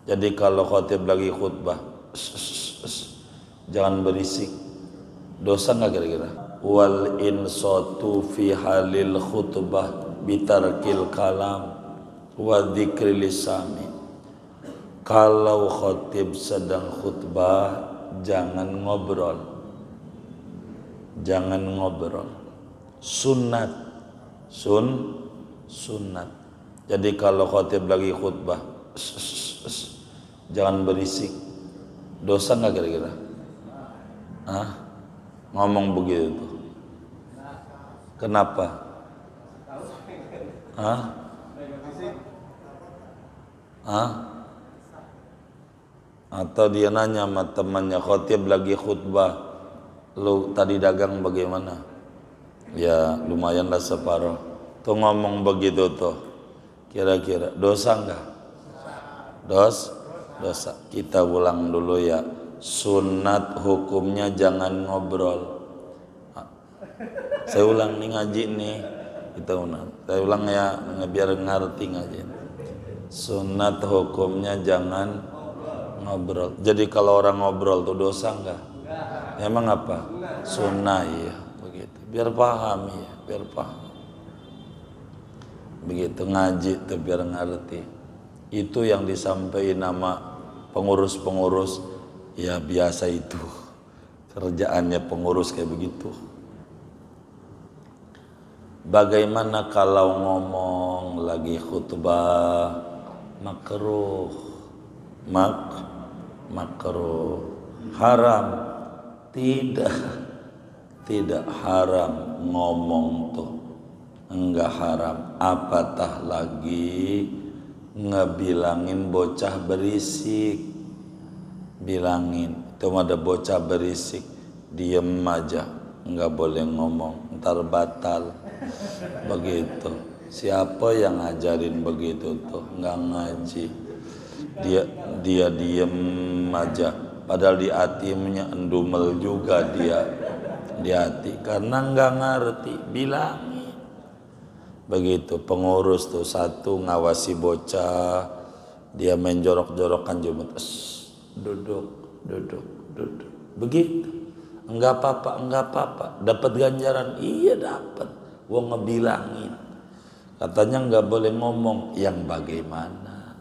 Jadi kalau khotib lagi khutbah, jangan berisik. Dosa nggak kira-kira? Wal insatu fi halil khutbah bitarkil kalam wa dzikri lisami. Kalau khotib sedang khutbah, jangan ngobrol. Jangan ngobrol. Sunnat. Sunnat. Jadi kalau khotib lagi khutbah, jangan berisik. Dosa nggak kira-kira? Ngomong begitu tuh. Kenapa? Atau dia nanya sama temannya, khotib lagi khutbah, lu tadi dagang bagaimana? Ya lumayan lah separuh. Tuh ngomong begitu tuh, kira-kira dosa enggak? Dosa. Kita ulang dulu ya. Sunat hukumnya jangan ngobrol. Saya ulang nih ngaji nih. Saya ulang ya biar ngerti ngaji. Sunat hukumnya jangan ngobrol. Jadi kalau orang ngobrol tuh dosa enggak? Emang apa? Sunnah ya, begitu. Biar paham ya, biar paham. Begitu ngaji tuh biar ngerti. Itu yang disampaikan nama pengurus-pengurus ya biasa itu. Kerjaannya pengurus kayak begitu. Bagaimana kalau ngomong lagi khutbah makruh? Makruh. Haram? Tidak haram ngomong tuh. Enggak haram. Apatah lagi ngebilangin bocah berisik. Bilangin, itu ada bocah berisik, diem aja, enggak boleh ngomong, ntar batal. Begitu. Siapa yang ngajarin begitu tuh? Enggak ngaji. Dia diem aja. Padahal di hatinya endumel juga dia di hati karena enggak ngerti. Bilangin. Begitu pengurus tuh satu ngawasi bocah, dia main jorok-jorokan jumat. Duduk. Begitu. Enggak apa-apa. Dapat ganjaran? Iya dapat. Wong ngebilangin. Katanya enggak boleh ngomong. Yang bagaimana?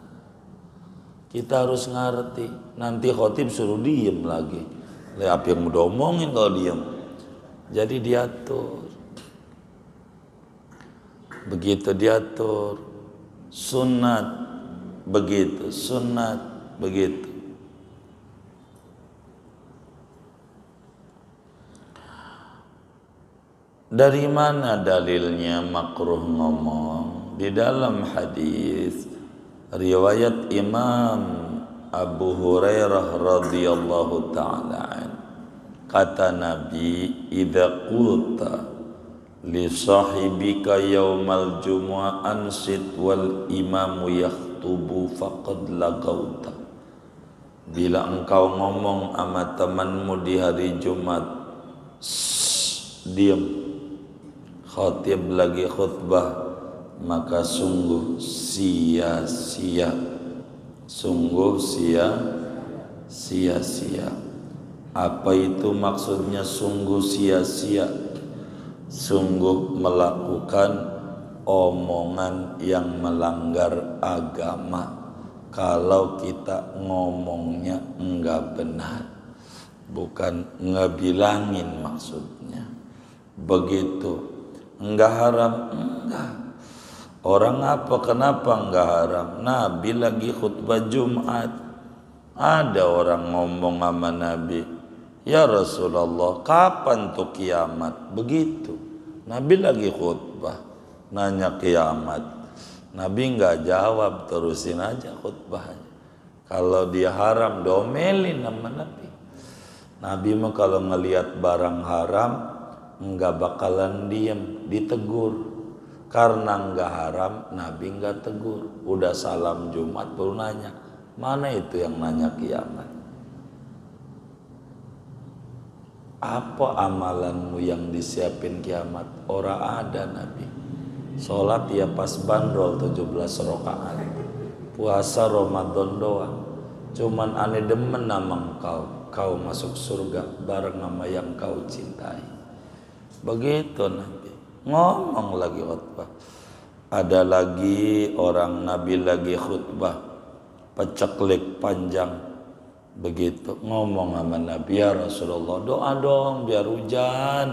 Kita harus ngerti. Nanti khotib suruh diem lagi. Apa yang udah omongin kalau diem? Jadi diatur. Begitu diatur. Sunat. Begitu. Dari mana dalilnya makruh ngomong? Di dalam hadis riwayat Imam Abu Hurairah radhiyallahu taala kata Nabi, idza qulta li sahibika yaumal jumu'ah ansit wal imamu yakhutubu faqad lagauta. Bila engkau ngomong sama temanmu di hari Jumat, diam. Khatib lagi khutbah, maka sungguh sia-sia. Apa itu maksudnya sungguh sia-sia? Sungguh melakukan omongan yang melanggar agama kalau kita ngomongnya enggak benar, bukan ngebilangin maksudnya. Begitu. Enggak haram? Enggak. Orang apa? Kenapa enggak haram? Nabi lagi khutbah Jumat. Ada orang ngomong sama Nabi, ya Rasulullah, kapan tuh kiamat? Begitu. Nabi lagi khutbah, nanya kiamat. Nabi enggak jawab, terusin aja khutbahnya. Kalau dia haram, domelin sama Nabi. Nabi mah kalau ngelihat barang haram, enggak bakalan diem, ditegur. Karena enggak haram, Nabi enggak tegur. Udah salam Jumat baru nanya, mana itu yang nanya kiamat? Apa amalanmu yang disiapin kiamat? Ora ada Nabi. Sholat ya pas bandrol 17 rakaat. Puasa Ramadan doang. Cuman aneh demen nama kau masuk surga bareng sama yang kau cintai. Begitu Nabi. Ngomong lagi khutbah. Ada lagi orang Nabi lagi khutbah, peceklik panjang. Begitu ngomong sama Nabi, ya Rasulullah, doa dong biar hujan.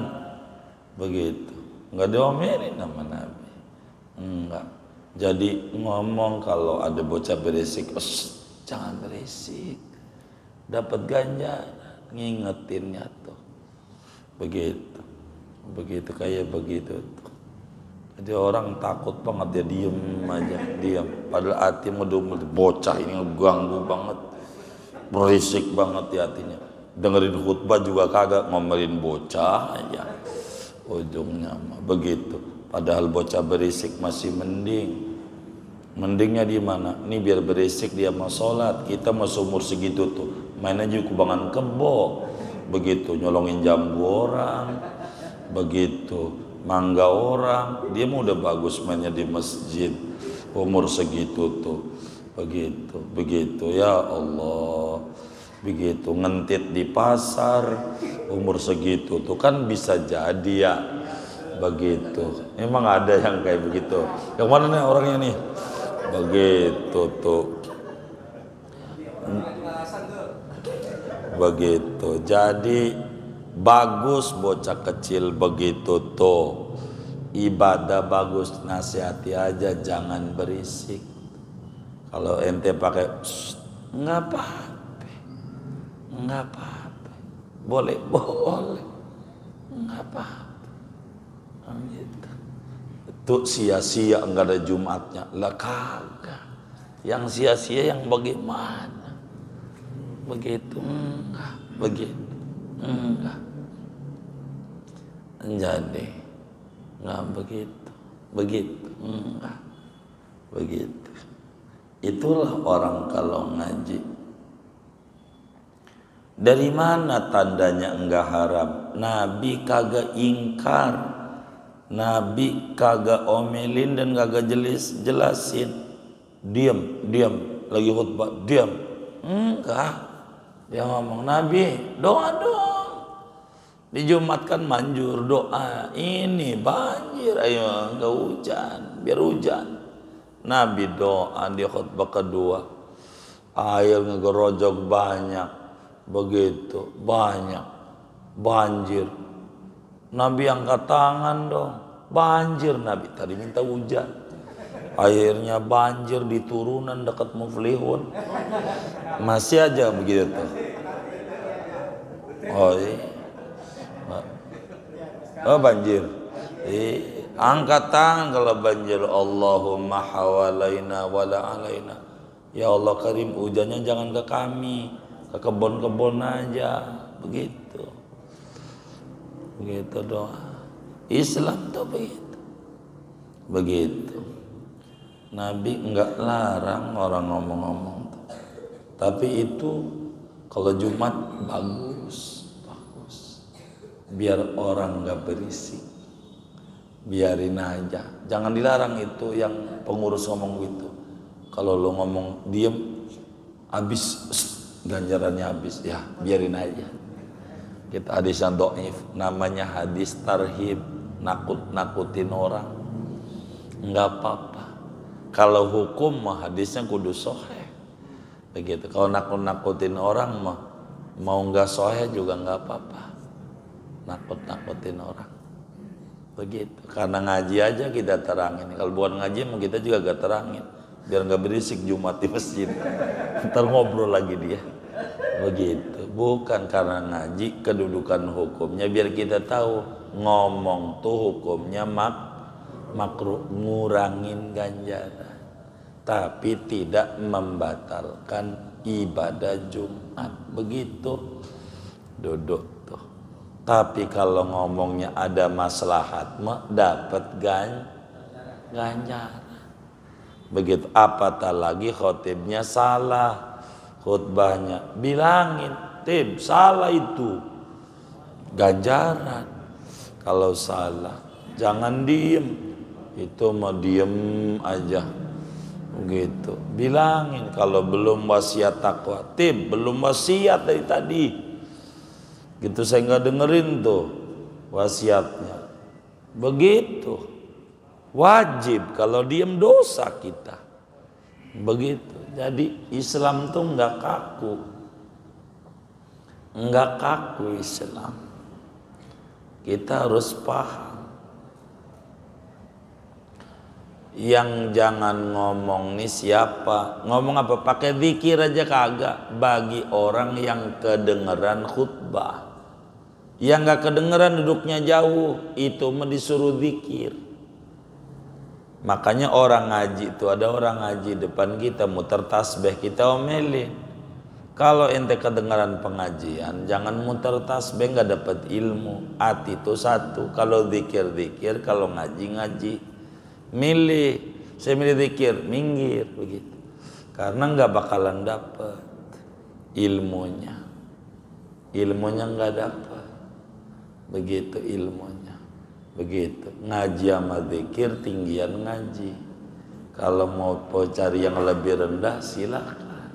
Begitu. Enggak diomelin sama Nabi. Enggak. Jadi ngomong kalau ada bocah berisik, jangan berisik. Dapat ganjaran, ngingetinnya tuh. Begitu. Begitu kayak begitu tuh. Jadi orang takut banget, dia diem aja, diam. Padahal hati ngedumel, bocah ini ngeganggu banget, berisik banget di hatinya. Dengerin khutbah juga kagak, ngomelin bocah aja. Ujungnya mah begitu. Padahal bocah berisik masih mending. Mendingnya di mana? Ini biar berisik dia mau sholat. Kita mau seumur segitu tuh mainnya juga kubangan kebo. Begitu nyolongin jambu orang. Begitu mangga orang. Dia mah udah bagus mainnya di masjid. Umur segitu tuh. Begitu ya Allah. Begitu ngentit di pasar. Umur segitu tuh kan bisa jadi ya. Begitu. Emang ada yang kayak begitu. Yang mana nih orangnya nih? Begitu tuh. Begitu. Jadi bagus bocah kecil begitu tuh. Ibadah bagus, nasihati aja, jangan berisik. Kalau ente pakai nggak apa-apa. Nggak apa-apa. Boleh, nggak apa-apa. Gitu. Itu sia-sia enggak ada Jumatnya. Lah kagak. Yang sia-sia yang bagaimana? Begitu enggak, begitu enggak. Jadi enggak begitu enggak. Begitu. Itulah orang kalau ngaji. Dari mana tandanya enggak haram? Nabi kagak ingkar. Nabi kagak omelin dan kagak jelasin. Diam, lagi khutbah, diam. Enggak. Dia ngomong, Nabi, doa dong. Di Jumat kan manjur doa. Ini banjir, ayo enggak hujan, biar hujan. Nabi doa di khutbah kedua. Air ngegerojok banyak. Begitu, banyak. Banjir. Nabi angkat tangan dong, banjir. Nabi tadi minta hujan, akhirnya banjir di turunan dekat Muflihun, masih aja begitu tuh. Oh iya, oh banjir. Angkat tangan kalau banjir. Allahumma hawalaina wala alaina. Ya Allah Karim, hujannya jangan ke kami, ke kebun-kebun aja. Begitu. Begitu doa. Islam tuh begitu. Nabi enggak larang orang ngomong-ngomong. Tapi itu kalau Jumat bagus. Biar orang enggak berisik. Biarin aja. Jangan dilarang itu yang pengurus ngomong gitu. Kalau lo ngomong diem, habis ganjarannya habis. Ya, biarin aja. Kita hadis yang dhaif, namanya hadis tarhib, nakut-nakutin orang. Enggak apa-apa. Kalau hukum mah hadisnya kudu sahih. Begitu. Kalau nakut-nakutin orang mah mau enggak sahih juga enggak apa-apa. Nakut-nakutin orang. Begitu. Karena ngaji aja kita terangin. Kalau bukan ngaji mah kita juga gak terangin. Biar enggak berisik Jumat di masjid. Ntar ngobrol lagi dia. Begitu. Bukan karena ngaji kedudukan hukumnya, biar kita tahu ngomong tuh hukumnya makruh, ngurangin ganjaran, tapi tidak membatalkan ibadah Jumat. Begitu duduk tuh. Tapi kalau ngomongnya ada maslahat mah dapat ganjaran. Begitu. Apatah lagi khotibnya salah khutbahnya, bilangin, Tim, salah itu, ganjaran. Kalau salah, jangan diem. Itu mau diem aja. Begitu. Bilangin kalau belum wasiat takwa. Belum wasiat dari tadi. Gitu saya nggak dengerin tuh wasiatnya. Begitu. Wajib, kalau diem dosa kita. Begitu. Jadi Islam tuh nggak kaku. Nggak kaku Islam. Kita harus paham. Yang jangan ngomong nih siapa, ngomong apa, pakai zikir aja kagak. Bagi orang yang kedengeran khutbah, yang gak kedengeran duduknya jauh, itu mah disuruh zikir. Makanya orang ngaji itu, ada orang ngaji depan kita muter tasbih, kita omelin. Kalau ente kedengaran pengajian, jangan muter tasbih, gak dapat ilmu. Hati itu satu, kalau zikir-zikir, kalau ngaji-ngaji. Milih, saya milih zikir, minggir begitu. Karena nggak bakalan dapat ilmunya, ilmunya nggak dapat. Begitu ilmunya, begitu. Ngaji sama zikir tinggian ngaji. Kalau mau cari yang lebih rendah silakan.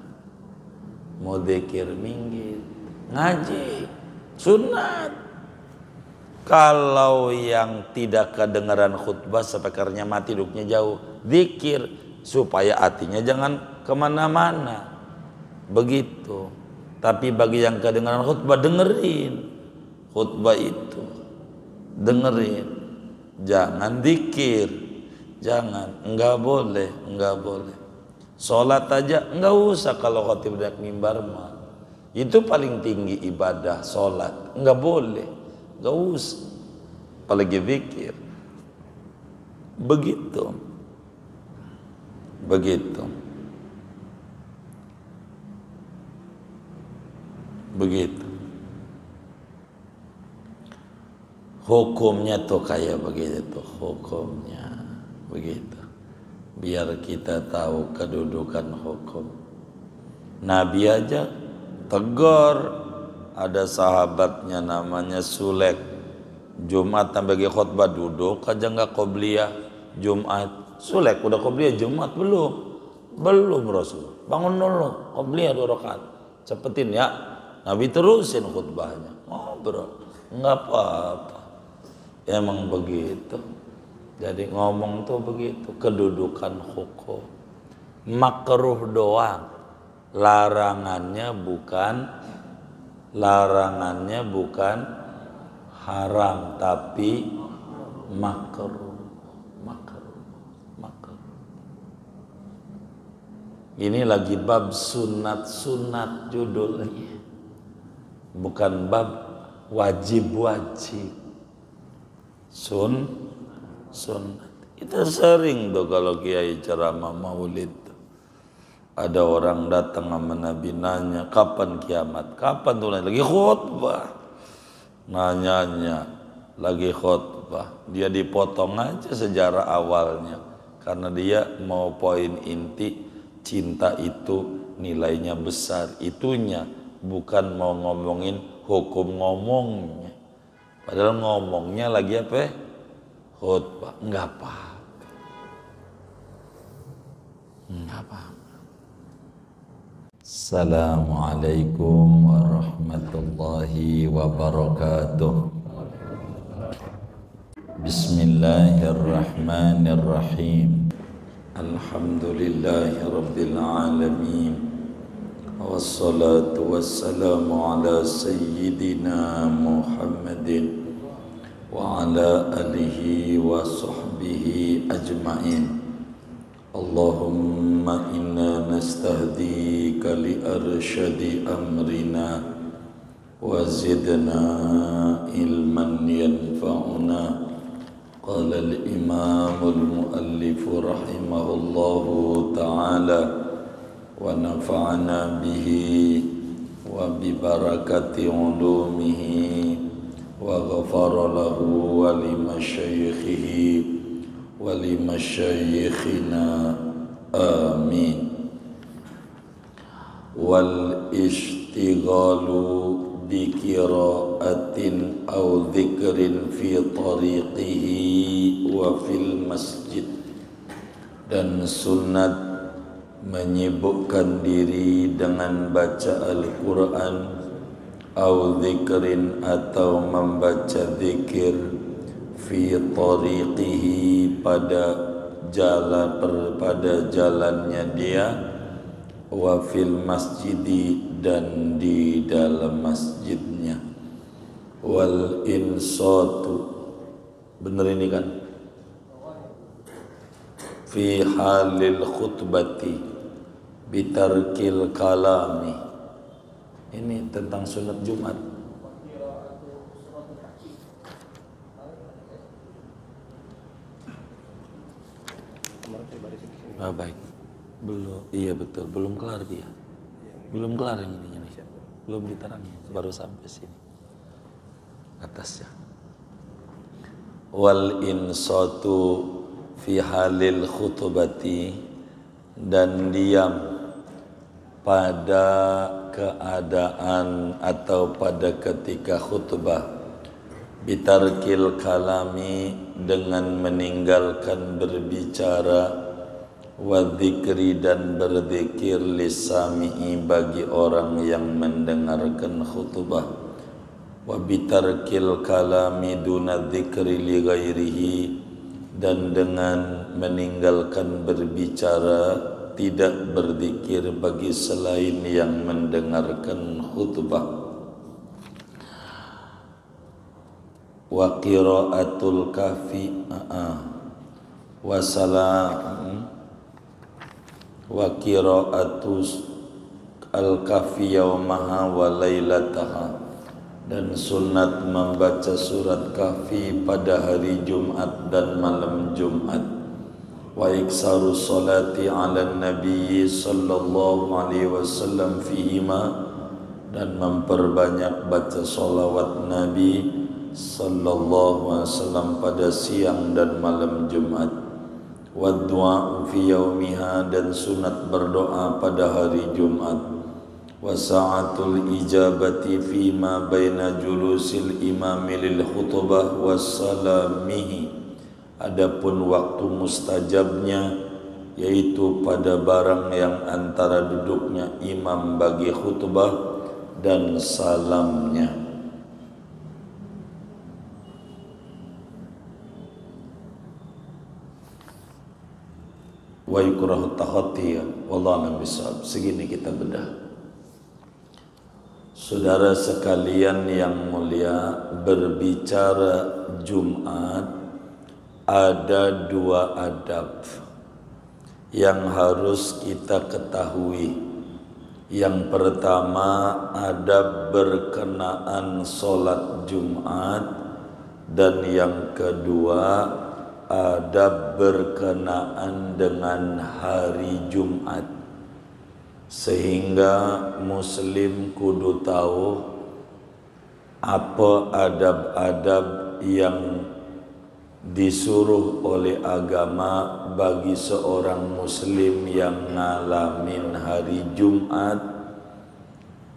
Mau zikir minggir, ngaji sunat. Kalau yang tidak kedengaran khutbah sampai karena mati duduknya jauh, zikir supaya hatinya jangan kemana-mana. Begitu. Tapi bagi yang kedengaran khutbah, dengerin khutbah itu, dengerin. Jangan zikir, jangan, enggak boleh, enggak boleh. Sholat aja enggak usah kalau khatib naik mimbar mah. Itu paling tinggi ibadah, sholat enggak boleh. Gak usah, apalagi zikir. Begitu. Begitu. Begitu. Hukumnya tuh kayak begitu tuh, hukumnya begitu. Biar kita tahu kedudukan hukum. Nabi aja tegur. Ada sahabatnya namanya Sulek, Jumat tambah khutbah duduk aja nggak qobliyah Jumat. Sulek udah qobliyah Jumat belum Rasul, bangun dulu qobliyah 2 rakaat, cepetin ya. Nabi terusin khutbahnya, ngobrol, nggak apa-apa. Emang begitu. Jadi ngomong tuh begitu, kedudukan hukum. Makruh doang, larangannya bukan haram tapi makruh. Ini lagi bab sunat judulnya, bukan bab wajib. Sunat itu sering tuh kalau kiai ceramah maulid. Ada orang datang sama Nabi nanya, kapan kiamat? Kapan tuh? Lagi khutbah. Nanyanya lagi khutbah. Dia dipotong aja sejarah awalnya. Karena dia mau poin inti, cinta itu nilainya besar. Itunya, bukan mau ngomongin hukum ngomongnya. Padahal ngomongnya lagi apa? Khutbah. Enggak apa-apa. Assalamualaikum warahmatullahi wabarakatuh. Bismillahirrahmanirrahim. Alhamdulillahi rabbil alamin. Wassalatu wassalamu ala sayyidina Muhammadin wa ala alihi wa sahbihi ajma'in. Allahumma inna nastahdika li arsyadi amrina wa zidna ilman yanfa'una. Qala al-imam al-muallif rahimahullahu ta'ala wa nafa'ana bihi wa bi barakati ulumihi wa ghafara lahu wa li masyaikhihi ولمشايخنا آمين. والاشتغال بقراءة أو ذكر في طريقه وفي المسجid. Dan sunat menyibukkan diri dengan baca Al-Quran au dzikrin atau membaca zikir fi tariqihi pada jalannya dia wa fil masjidi dan di dalam masjidnya wal insatu bener ini kan fi halil khutbati bitarkil kalami. Ini tentang sunat Jumat. Ah, baik. Belum. Iya betul, belum kelar dia. Belum kelar yang ini. Belum diterangi, baru sampai sini. Atasnya. Wal insatu fi halil khutbati dan diam pada keadaan atau pada ketika khutbah bitarkil kalami dengan meninggalkan berbicara wa dzikri dan berzikir lisami'i bagi orang yang mendengarkan khutbah wa bitarkil kalami duna dzikri li ghairihi dan dengan meninggalkan berbicara tidak berzikir bagi selain yang mendengarkan khutbah wa qiraatul kahfi wa salam wa qiraatus al-kahfi yaumaha wa lailataha dan sunat membaca surat kahfi pada hari Jumat dan malam Jumat wa iksaru salati ala nabi sallallahu alaihi wasallam fihima dan memperbanyak baca salawat Nabi sallallahu alaihi wasallam pada siang dan malam Jumat wa du'a fi yaumiha dan sunat berdoa pada hari Jumat wa sa'atul ijabati fi ma baina julusil imami lil khutbah wa salamihi adapun waktu mustajabnya yaitu pada barang yang antara duduknya imam bagi khutbah dan salamnya. Wa yukrahu takhati wallahu a'lam bishawab. Segini kita bedah. Saudara sekalian yang mulia, berbicara Jumat ada dua adab yang harus kita ketahui. Yang pertama adab berkenaan sholat Jumat dan yang kedua adab berkenaan dengan hari Jumat. Sehingga muslim kudu tahu apa adab-adab yang disuruh oleh agama bagi seorang muslim yang ngalamin hari Jumat,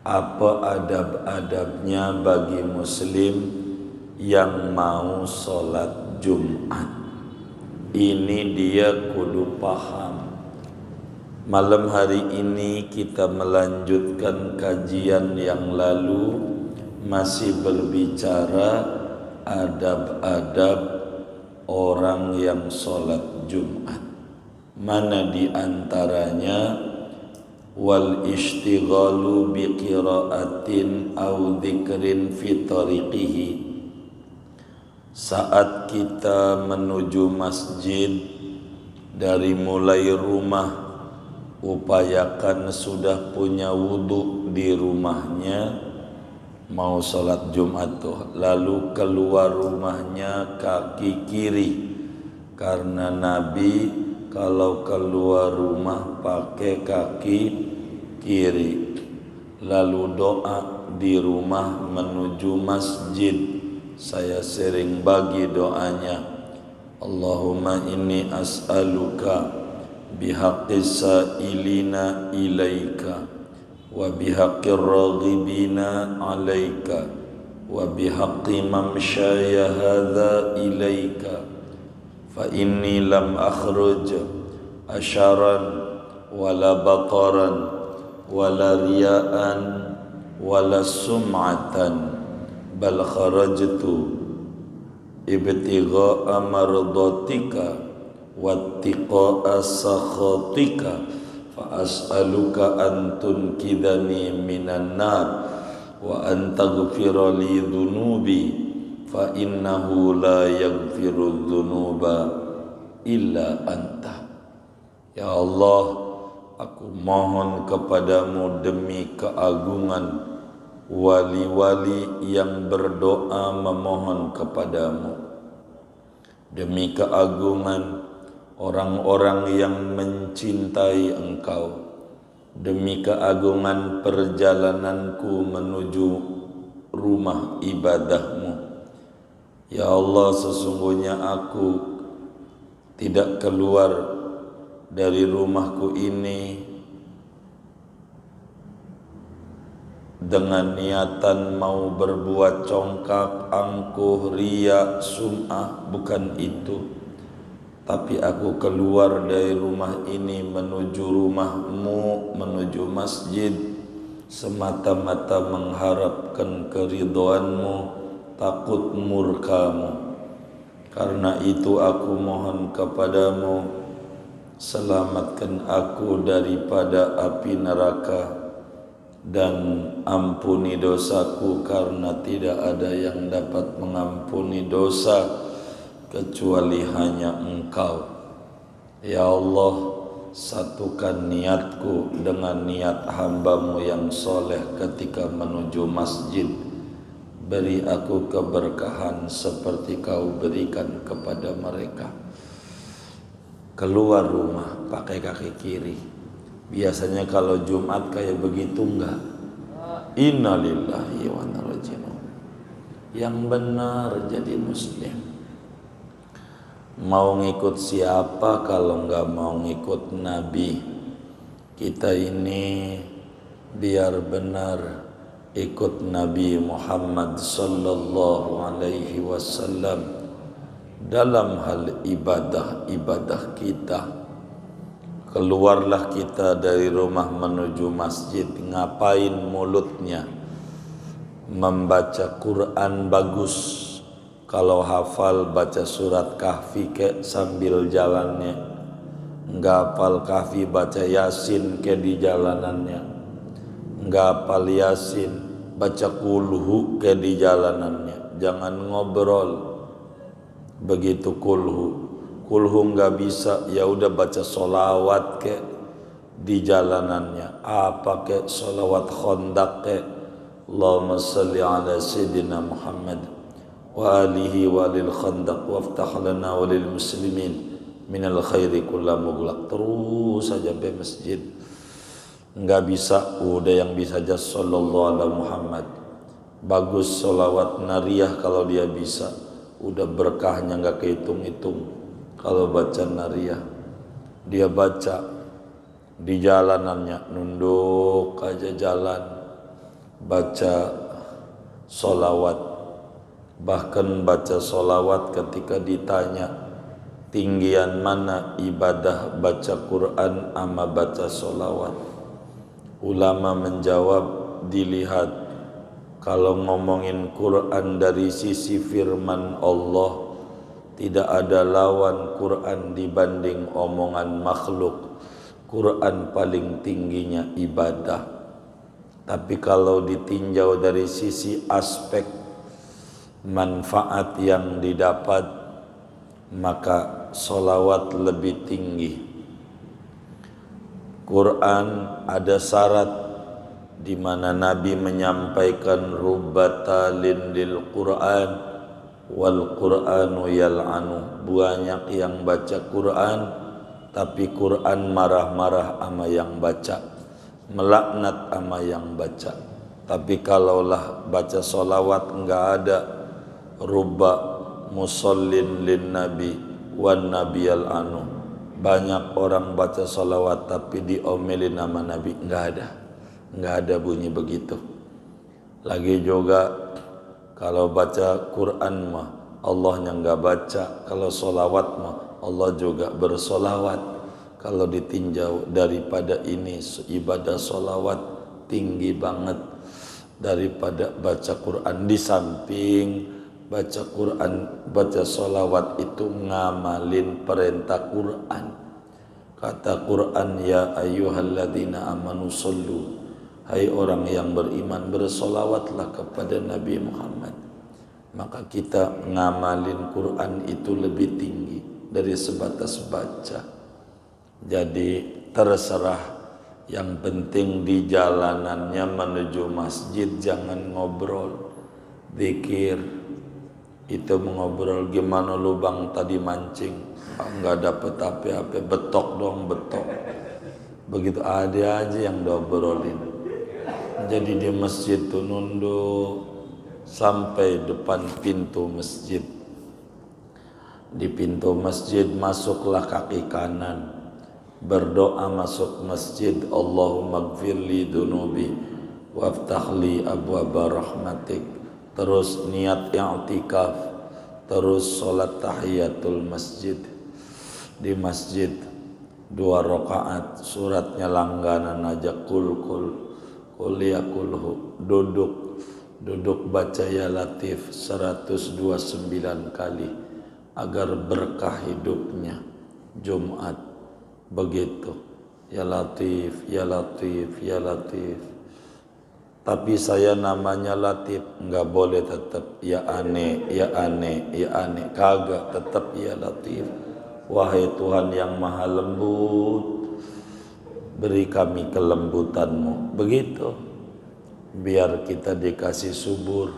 apa adab-adabnya bagi muslim yang mau sholat Jumat. Ini dia kudu paham. Malam hari ini kita melanjutkan kajian yang lalu, masih berbicara adab-adab orang yang sholat Jumat. Mana di antaranya wal ishtighalu bi qiraatin aw dzikrin fi tariqihi. Saat kita menuju masjid dari mulai rumah, upayakan sudah punya wudhu di rumahnya, mau sholat Jumat tuh, lalu keluar rumahnya kaki kiri, karena Nabi kalau keluar rumah pakai kaki kiri. Lalu doa di rumah menuju masjid, saya sering bagi doanya, Allahumma inni as'aluka bihaqqis sa'ilina ilaika wa bihaqqir raghibina alaika wa bihaqqi mamsyaya hadza ilaika fa inni lam akhruj asharan wala bataran wala riya'an wala sum'atan bal kharajtu ibtigha'a mardatika wattiqa'a sakhatika fa as'aluka an tunkidhani minan nar wa an taghfira li dhunubi fa innahu la yaghfiru dhunuba illa anta. Ya Allah, aku mohon kepadamu demi keagungan wali-wali yang berdoa memohon kepadamu, demi keagungan orang-orang yang mencintai Engkau, demi keagungan perjalananku menuju rumah ibadahmu. Ya Allah, sesungguhnya aku tidak keluar dari rumahku ini dengan niatan mau berbuat congkak, angkuh, riya, sum'ah, bukan itu. Tapi aku keluar dari rumah ini menuju rumahmu, menuju masjid, semata-mata mengharapkan keridhoanmu, takut murkamu. Karena itu aku mohon kepadamu, selamatkan aku daripada api neraka dan ampuni dosaku, karena tidak ada yang dapat mengampuni dosa kecuali hanya Engkau. Ya Allah, satukan niatku dengan niat hambamu yang soleh ketika menuju masjid. Beri aku keberkahan seperti Kau berikan kepada mereka. Keluar rumah pakai kaki kiri. Biasanya kalau Jumat kayak begitu enggak? Innalillahi wa inna ilaihi raji'un. Yang benar jadi muslim. Mau ngikut siapa kalau enggak mau ngikut Nabi? Kita ini biar benar ikut Nabi Muhammad sallallahu alaihi wasallam dalam hal ibadah kita. Keluarlah kita dari rumah menuju masjid, ngapain mulutnya? Membaca Quran bagus. Kalau hafal baca surat Kahfi ke sambil jalannya. Enggak hafal Kahfi baca Yasin ke di jalanannya. Enggak hafal Yasin baca kulhu ke di jalanannya. Jangan ngobrol. Begitu kulhu enggak bisa, ya udah baca solawat ke di jalanannya. Apa ke solawat khondak ke Allahumma salli ala Sayyidina Muhammad wa alihi walil khandaq waftah lana walil muslimin minal khairi kulla mughlaq. Terus saja sampai masjid. Enggak bisa, udah yang bisa aja sallallahu ala Muhammad. Bagus solawat nariyah kalau dia bisa, udah berkahnya enggak kehitung-hitung. Kalau baca nariyah, dia baca di jalanannya, nunduk aja jalan, baca solawat. Bahkan baca solawat ketika ditanya tinggian mana ibadah baca Quran ama baca solawat. Ulama menjawab, dilihat kalau ngomongin Quran dari sisi firman Allah, tidak ada lawan Quran dibanding omongan makhluk. Quran paling tingginya ibadah. Tapi kalau ditinjau dari sisi aspek manfaat yang didapat, maka solawat lebih tinggi. Quran ada syarat di mana Nabi menyampaikan rubatalin lil Quran wal Qur'anu yal'anu. Banyak yang baca Quran, tapi Quran marah-marah ama yang baca, melaknat ama yang baca. Tapi kalaulah baca solawat enggak ada rubba musallin lin nabi wan nabi yal'anu. Banyak orang baca solawat tapi diomelin nama Nabi, enggak ada bunyi begitu. Lagi juga kalau baca Quran mah Allahnya enggak baca, kalau solawat mah Allah juga bersolawat. kalau ditinjau daripada ini ibadah solawat tinggi banget daripada baca Quran. Di samping baca Quran, baca solawat itu ngamalin perintah Quran. Kata Quran, ya ayyuhalladzina amanu sallu, hai orang yang beriman bersolawatlah kepada Nabi Muhammad. Maka kita ngamalin Quran itu lebih tinggi dari sebatas baca. Jadi terserah, yang penting di jalanannya menuju masjid jangan ngobrol, zikir. Itu mengobrol gimana lu bang tadi mancing, nggak dapet apa-apa, betok dong betok. Begitu ada aja yang diobrolin. Jadi di masjid tuh nunduk sampai depan pintu masjid. Di pintu masjid masuklah kaki kanan, berdoa masuk masjid, Allahumma gfirli dunubi waftahli abwaba rahmatik. Terus niat i'tikaf, terus sholat tahiyatul masjid. Di masjid 2 rakaat, suratnya langganan aja, kul ya kulhu. Duduk baca ya latif 129 kali agar berkah hidupnya. Jumat begitu, ya latif, ya latif, ya latif. Tapi saya namanya Latif, nggak boleh tetap ya aneh, ya aneh, ya aneh, kagak, tetap ya Latif. Wahai Tuhan yang maha lembut, beri kami kelembutan-Mu. Begitu, biar kita dikasih subur.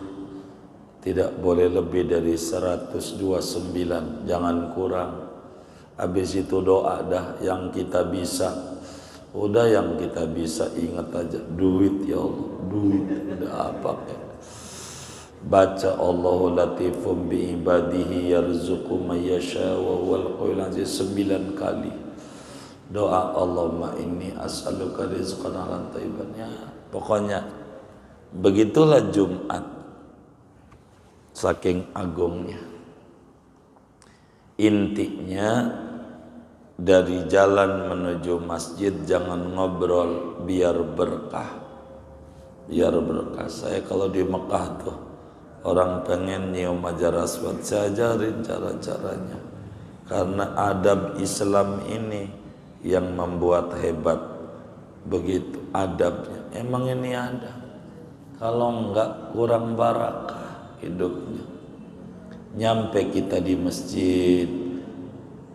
Tidak boleh lebih dari 129, jangan kurang. Habis itu doa dah yang kita bisa. Udah yang kita bisa ingat aja, duit ya Allah, duit, udah apa ya. Baca Allahu latifum bi ibadihi yarzuqu may yasha wa huwal qawiyul aziz 9 kali. Doa Allahumma inni as'aluka rizqan halan thayyiban. Ya, pokoknya begitulah Jumat, saking agungnya. Intinya dari jalan menuju masjid jangan ngobrol, biar berkah. Biar berkah. Saya kalau di Mekah tuh orang pengen nyium Hajar Aswad, saya ajarin cara-caranya. Karena adab Islam ini yang membuat hebat. Begitu adabnya. Emang ini ada. Kalau enggak kurang barakah hidupnya. Nyampe kita di masjid,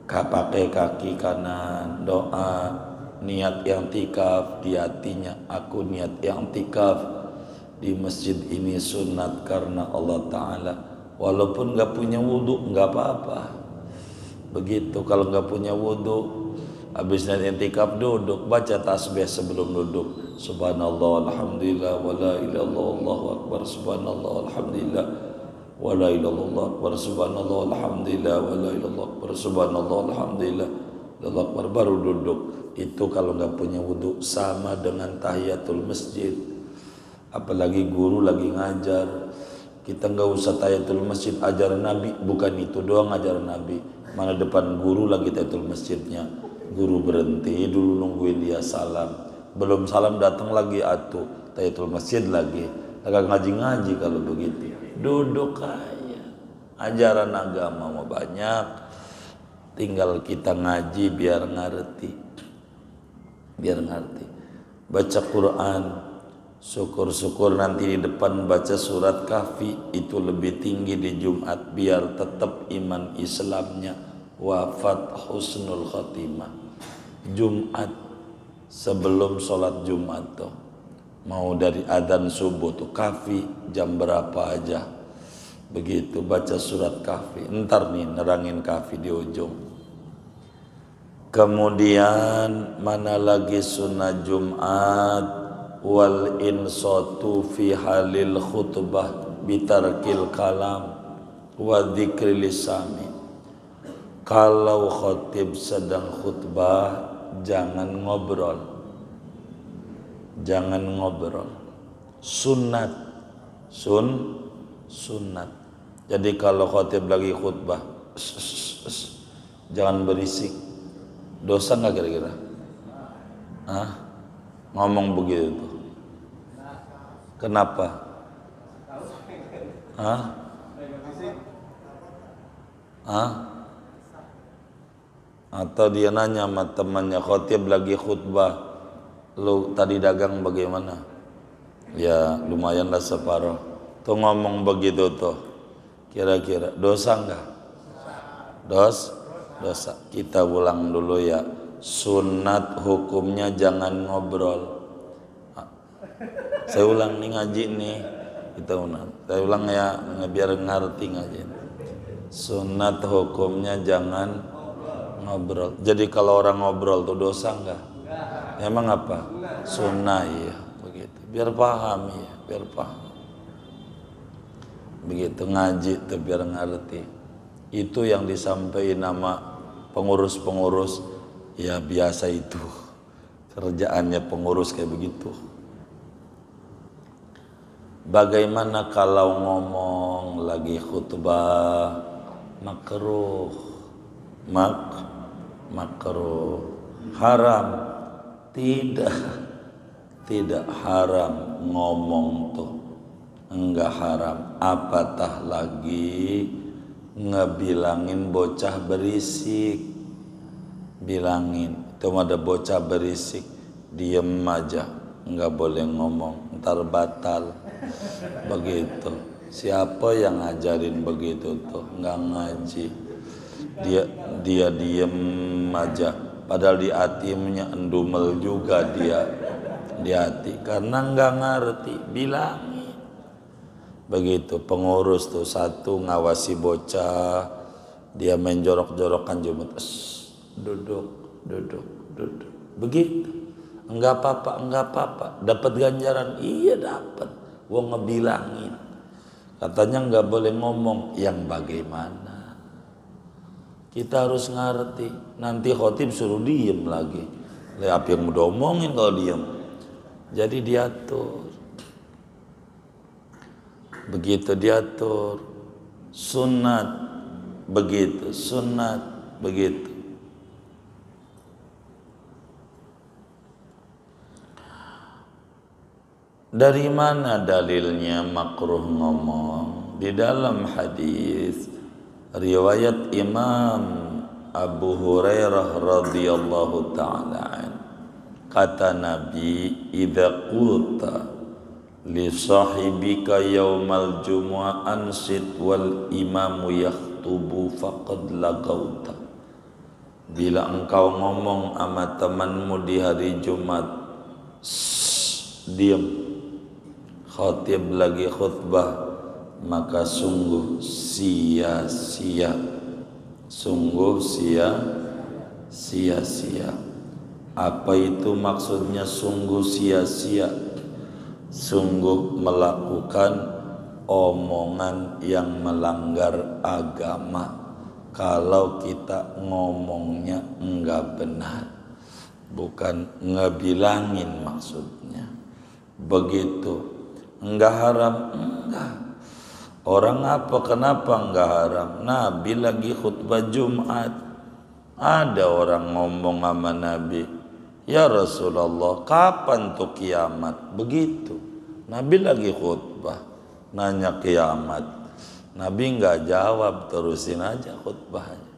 pakai kaki kanan, doa, niat i'tikaf di hatinya, aku niat i'tikaf di masjid ini sunat karena Allah Ta'ala. Walaupun gak punya wudhu gak apa-apa. Begitu, kalau gak punya wudhu, habis niat i'tikaf duduk, baca tasbih sebelum duduk. Subhanallah, alhamdulillah, wa la ilaha illallah, Allahu akbar, subhanallah, alhamdulillah, wa la ilaha illallah akbar, subhanallah, alhamdulillah, wa la ilaha illallah akbar, subhanallah, alhamdulillah, Allahu akbar, baru duduk. Itu kalau nggak punya wudhu sama dengan tahiyatul masjid. Apalagi guru lagi ngajar, kita nggak usah tahiyatul masjid, ajaran Nabi bukan itu doang, ajaran Nabi. Mana depan guru lagi tahiyatul masjidnya, guru berhenti dulu nungguin dia salam, belum salam datang lagi atuh tahiyatul masjid lagi, agak ngaji-ngaji kalau begitu. Duduk aja, ajaran agama mau banyak, tinggal kita ngaji biar ngerti. Baca Quran, syukur-syukur nanti di depan baca surat Kahfi, itu lebih tinggi di Jumat biar tetap iman Islamnya wafat husnul khatimah. Jumat sebelum sholat Jumat tuh, mau dari adzan subuh tuh Kahfi jam berapa aja, begitu baca surat Kahfi. Ntar nih nerangin Kahfi di ujung. Kemudian mana lagi sunnah Jumat, wal insatu fi halil khutbah bitarkil kalam wa dzikril lisami. Kalau khatib sedang khutbah jangan ngobrol. Jangan ngobrol. Sunat. Sunat. Jadi kalau khatib lagi khutbah, jangan berisik. Dosa nggak kira-kira? Hah? Ngomong begitu tuh. Kenapa? Hah? Hah? Atau dia nanya sama temannya, khotib lagi khutbah, lu tadi dagang bagaimana? Ya lumayan lah separuh. Tuh ngomong begitu tuh, kira-kira dosa nggak? Dosa. Kita ulang dulu ya. Sunat hukumnya jangan ngobrol. Saya ulang nih ngaji nih. Saya ulang ya biar ngerti ngaji. Sunat hukumnya jangan ngobrol. Jadi kalau orang ngobrol tuh dosa nggak? Emang apa? Sunnah ya begitu. Biar paham ya, biar paham. Begitu ngaji tuh biar ngerti. Itu yang disampaikan nama pengurus-pengurus ya biasa itu. Kerjaannya pengurus kayak begitu. Bagaimana kalau ngomong lagi khutbah makruh? Makruh. Haram? Tidak haram ngomong tuh. Enggak haram. Apatah lagi ngebilangin bocah berisik. Bilangin, itu ada bocah berisik, diem aja, enggak boleh ngomong, ntar batal. Begitu. Siapa yang ngajarin begitu tuh? Enggak ngaji. Dia diem aja. Padahal di hatinya endumel juga dia di hati karena enggak ngerti. Bilangin. Begitu pengurus tuh satu ngawasi bocah, dia main jorok-jorokan jumat, duduk. Begitu. Enggak apa-apa. Dapat ganjaran? Iya dapat. Wong ngebilangin. Katanya enggak boleh ngomong. Yang bagaimana? Kita harus ngerti. Nanti khotib suruh diem lagi. Apa yang udah omongin kalau diem? Jadi diatur. Begitu diatur. Sunat begitu. Dari mana dalilnya makruh ngomong? Di dalam hadis riwayat Imam Abu Hurairah radhiyallahu taala kata Nabi, idza qulta li sahibika yaumal jumu'ah ansit wal imamu yakhutubu faqad lagauta. Bila engkau ngomong sama temanmu di hari Jumat, diam, khatib lagi khutbah, maka sungguh sia-sia. Apa itu maksudnya sungguh sia-sia? Sungguh melakukan omongan yang melanggar agama kalau kita ngomongnya enggak benar, bukan ngebilangin maksudnya. Begitu. Enggak haram? Enggak. Orang apa? Kenapa enggak haram? Nabi lagi khutbah Jumat, ada orang ngomong sama Nabi, ya Rasulullah, kapan tuh kiamat? Begitu. Nabi lagi khutbah, nanya kiamat. Nabi nggak jawab, terusin aja khutbahnya.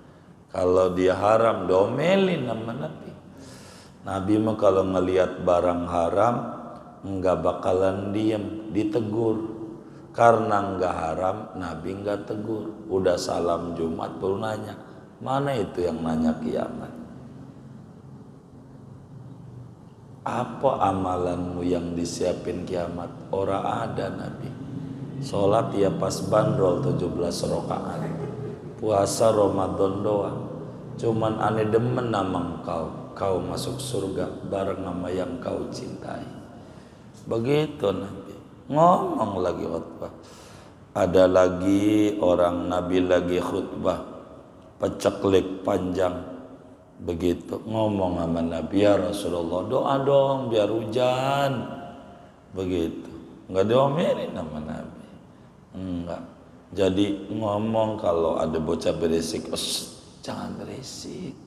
Kalau dia haram, domelin sama Nabi. Nabi mah kalau ngelihat barang haram, nggak bakalan diem, ditegur. Karena nggak haram, Nabi nggak tegur. Udah salam Jumat baru nanya, mana itu yang nanya kiamat? Apa amalanmu yang disiapin kiamat? Ora ada Nabi. Sholat ya pas bandrol 17 rakaat. Puasa Ramadan doang. Cuman aneh demen nama engkau. Kau masuk surga bareng sama yang kau cintai. Begitu Nabi. Ngomong lagi khutbah. Ada lagi orang Nabi lagi khutbah. Peceklik panjang. Begitu ngomong sama Nabi, ya Rasulullah, doa dong biar hujan. Begitu. Enggak diomelin sama Nabi. Enggak. Jadi ngomong kalau ada bocah berisik, jangan berisik.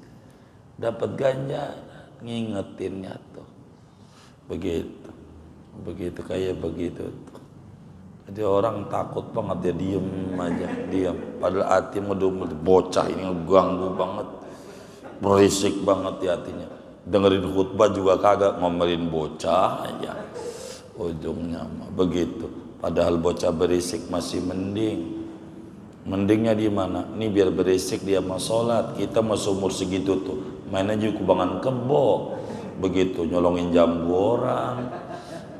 dapat ganjaran, ngingetinnya tuh. Begitu kayak begitu tuh. Jadi orang takut banget, dia diem. Padahal hati ngedumel, bocah ini ngeganggu banget, berisik banget di hatinya. Dengerin khutbah juga kagak, ngomelin bocah aja. Ujungnya mah begitu. Padahal bocah berisik masih mending. Mendingnya di mana? Ini biar berisik dia mau sholat. Kita mau seumur segitu tuh mainnya juga kubangan kebo, begitu nyolongin jambu orang,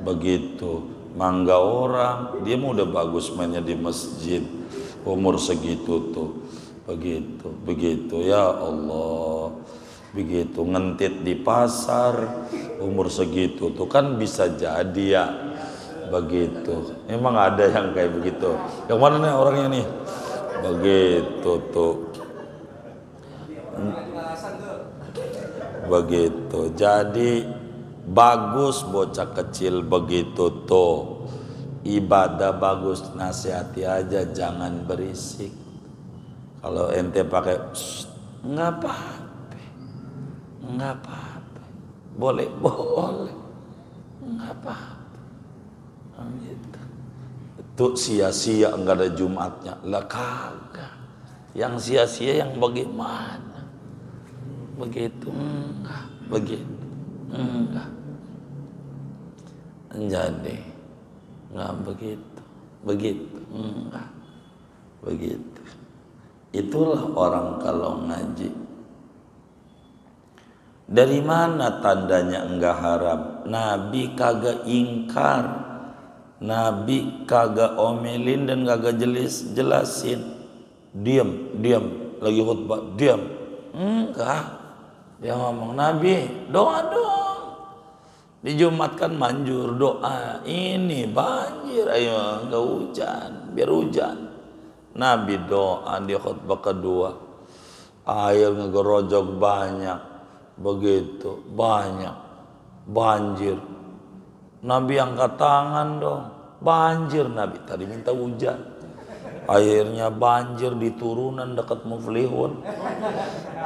begitu mangga orang. Dia mah udah bagus mainnya di masjid umur segitu tuh, begitu ya Allah. Begitu ngentit di pasar umur segitu tuh kan bisa jadi ya. Begitu emang ada yang kayak begitu. Yang mana nih orangnya nih? Begitu tuh. Begitu. Jadi bagus bocah kecil begitu tuh. Ibadah bagus, nasihati aja, jangan berisik. Kalau ente pakai nggak apa-apa, boleh, nggak apa-apa. Gitu. Itu sia-sia enggak ada Jumatnya. Lah kagak. Yang sia-sia yang bagaimana? Begitu enggak, begitu enggak. Jadi enggak begitu enggak, begitu. Itulah orang kalau ngaji. Dari mana tandanya enggak haram? Nabi kagak ingkar, Nabi kagak omelin dan kagak jelasin. Diam lagi khutbah, diam. Enggak. Dia ngomong, Nabi doa dong. Di Jumat kan manjur doa. Ini banjir, ayo enggak hujan, biar hujan. Nabi doa di khutbah kedua. Air ngegerojok banyak. Begitu, banyak. Banjir. Nabi angkat tangan dong. Banjir Nabi. Tadi minta hujan. Akhirnya banjir di turunan dekat Muflihun.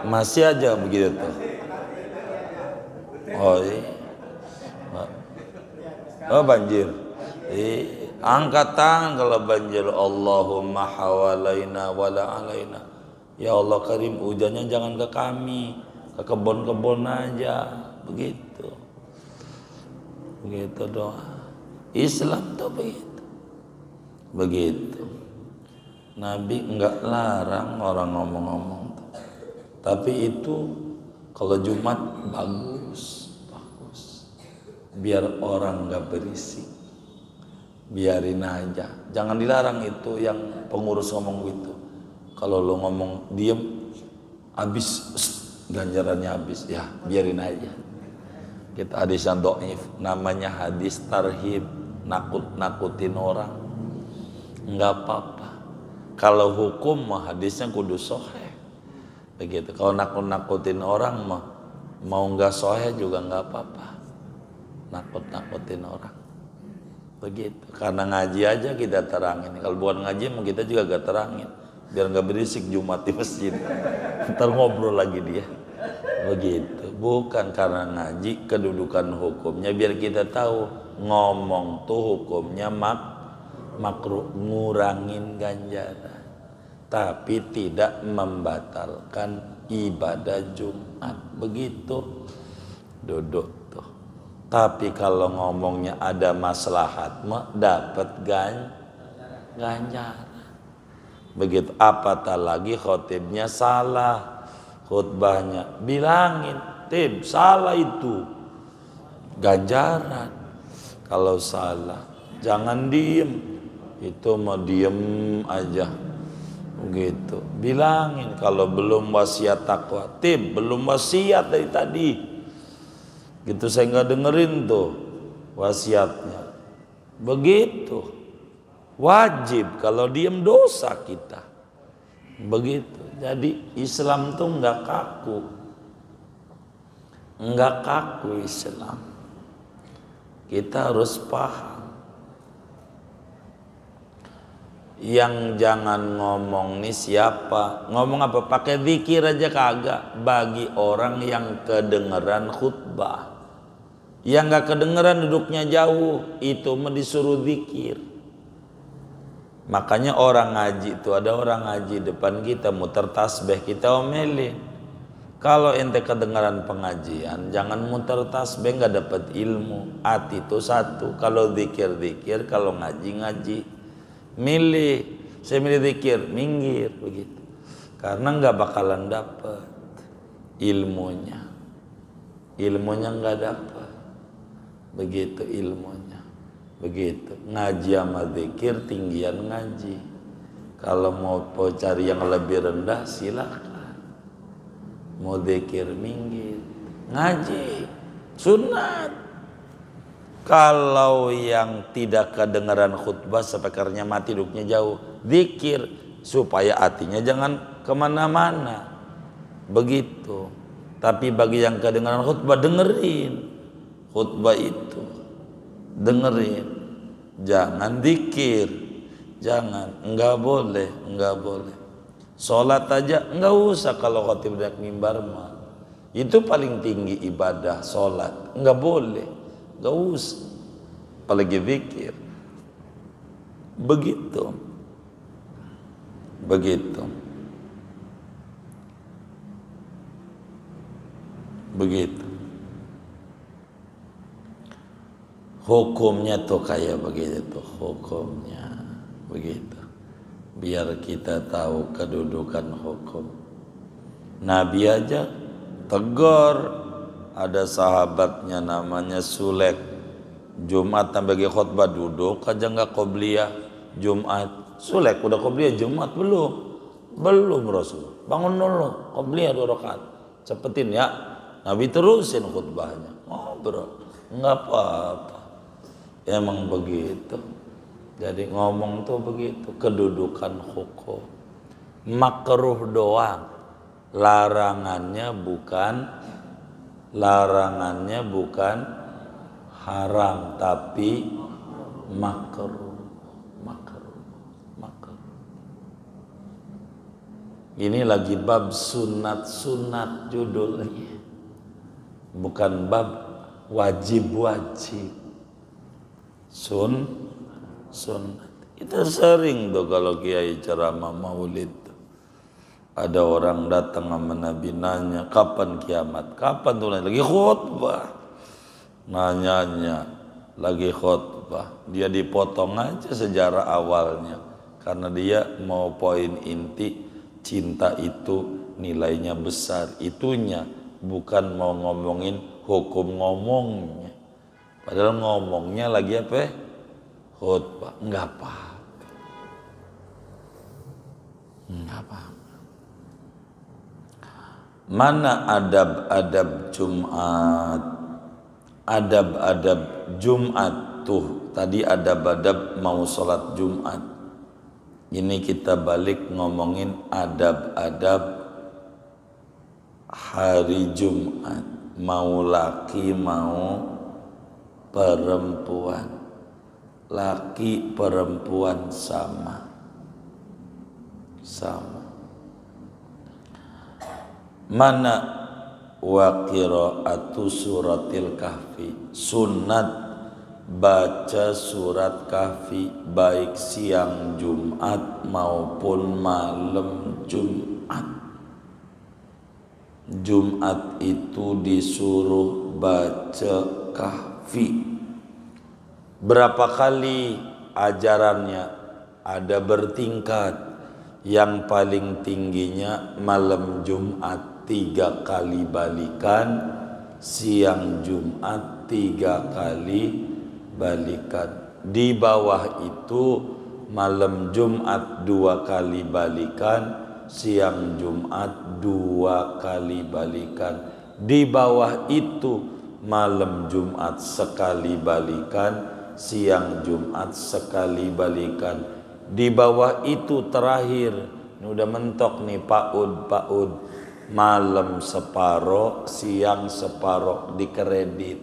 Masih aja begitu tuh. Oh iya. Oh banjir. Angkat tangan kalau banjir. Allahumma hawalaina wala alaina. Ya Allah Karim, hujannya jangan ke kami, ke kebun-kebun aja. Begitu. Begitu doa. Islam tuh begitu. Nabi enggak larang orang ngomong-ngomong. Tapi itu kalau Jumat bagus. Biar orang enggak berisik. Biarin aja. Jangan dilarang itu yang pengurus ngomong gitu. Kalau lo ngomong diem, habis ganjarannya habis. Ya, biarin aja. Kita hadis yang dhaif, namanya hadis tarhib, nakut-nakutin orang. Enggak apa-apa. Kalau hukum mah hadisnya kudu sahih. Begitu. Kalau nakut-nakutin orang mah mau enggak sahih juga enggak apa-apa. Nakut-nakutin orang. Begitu. Karena ngaji aja kita terangin. Kalau bukan ngaji mah kita juga gak terangin. Biar enggak berisik Jumat di masjid. Ntar ngobrol lagi dia. Begitu. Bukan karena ngaji kedudukan hukumnya biar kita tahu ngomong tuh hukumnya makruh, ngurangin ganjaran, tapi tidak membatalkan ibadah Jumat. Begitu duduk tuh. Tapi kalau ngomongnya ada maslahat mah dapat ganjaran. Begitu. Apatah lagi khotibnya salah khutbahnya, bilangin, Tib salah itu, ganjaran. Kalau salah jangan diem. Itu mau diem aja begitu. Bilangin kalau belum wasiat takwa. Tib belum wasiat dari tadi gitu, saya nggak dengerin tuh wasiatnya. Begitu. Wajib, kalau diem dosa kita. Begitu. Jadi Islam tuh nggak kaku. Nggak kaku Islam. Kita harus paham. Yang jangan ngomong nih siapa? Ngomong apa? Pakai zikir aja kagak. Bagi orang yang kedengeran khutbah. Yang gak kedengeran duduknya jauh, itu mah disuruh zikir. Makanya orang ngaji itu, ada orang ngaji depan kita muter tasbih, kita omelin. Kalau ente kedengaran pengajian, jangan muter tasbih, gak dapat ilmu. Hati itu satu. Kalau zikir-zikir, kalau ngaji-ngaji. Milih, saya milih zikir, minggir begitu. Karena nggak bakalan dapat ilmunya, ilmunya nggak dapat, begitu ilmunya, begitu. Ngaji sama zikir tinggian ngaji. Kalau mau cari yang lebih rendah silakan. Mau zikir minggir, ngaji sunat. Kalau yang tidak kedengaran khutbah sepekernya mati duduknya jauh, zikir supaya hatinya jangan kemana-mana, begitu. Tapi bagi yang kedengaran khutbah, dengerin khutbah itu, dengerin, jangan zikir, jangan, enggak boleh, enggak boleh. Sholat aja enggak usah kalau khatib naik mimbar mah, itu paling tinggi ibadah sholat, enggak boleh. Gak usah, apalagi zikir. Begitu, begitu, begitu. Hukumnya tuh kayak begitu tuh, hukumnya begitu. Biar kita tahu kedudukan hukum. Nabi aja tegur. Ada sahabatnya namanya Sulek, Jumat tambah khutbah duduk aja nggak qobliyah Jumat. Sulek udah qobliyah Jumat belum Rasul, bangun dulu qobliyah 2 rakaat, cepetin ya. Nabi terusin khutbahnya, ngobrol, nggak apa-apa, emang begitu. Jadi ngomong tuh begitu, kedudukan hukum. Makruh doang, larangannya bukan haram tapi makruh. Ini lagi bab sunat judulnya, bukan bab wajib. Sunat itu sering tuh kalau kiai ceramah maulid. Ada orang datang sama Nabi nanya, kapan kiamat? Kapan tuh? Lagi khutbah. Nanyanya lagi khutbah. Dia dipotong aja sejarah awalnya. Karena dia mau poin inti, cinta itu nilainya besar. Itunya, bukan mau ngomongin hukum ngomongnya. Padahal ngomongnya lagi apa? Khutbah. Enggak apa-apa. Enggak apa-apa. Mana adab-adab Jumat? Adab-adab Jumat tuh. Tadi adab-adab mau sholat Jumat. Ini kita balik ngomongin adab-adab hari Jumat. Mau laki mau perempuan. Laki perempuan sama. Mana wa qiraatu suratil kahfi, sunat baca surat kahfi baik siang Jumat maupun malam Jumat. Jumat itu disuruh baca kahfi. Berapa kali ajarannya? Ada bertingkat. Yang paling tingginya malam Jumat 3 kali balikan, siang Jumat 3 kali balikan. Di bawah itu malam Jumat 2 kali balikan, siang Jumat 2 kali balikan. Di bawah itu malam Jumat sekali balikan, siang Jumat sekali balikan. Di bawah itu terakhir, ini udah mentok nih PAUD, malam separo, siang separo, dikredit.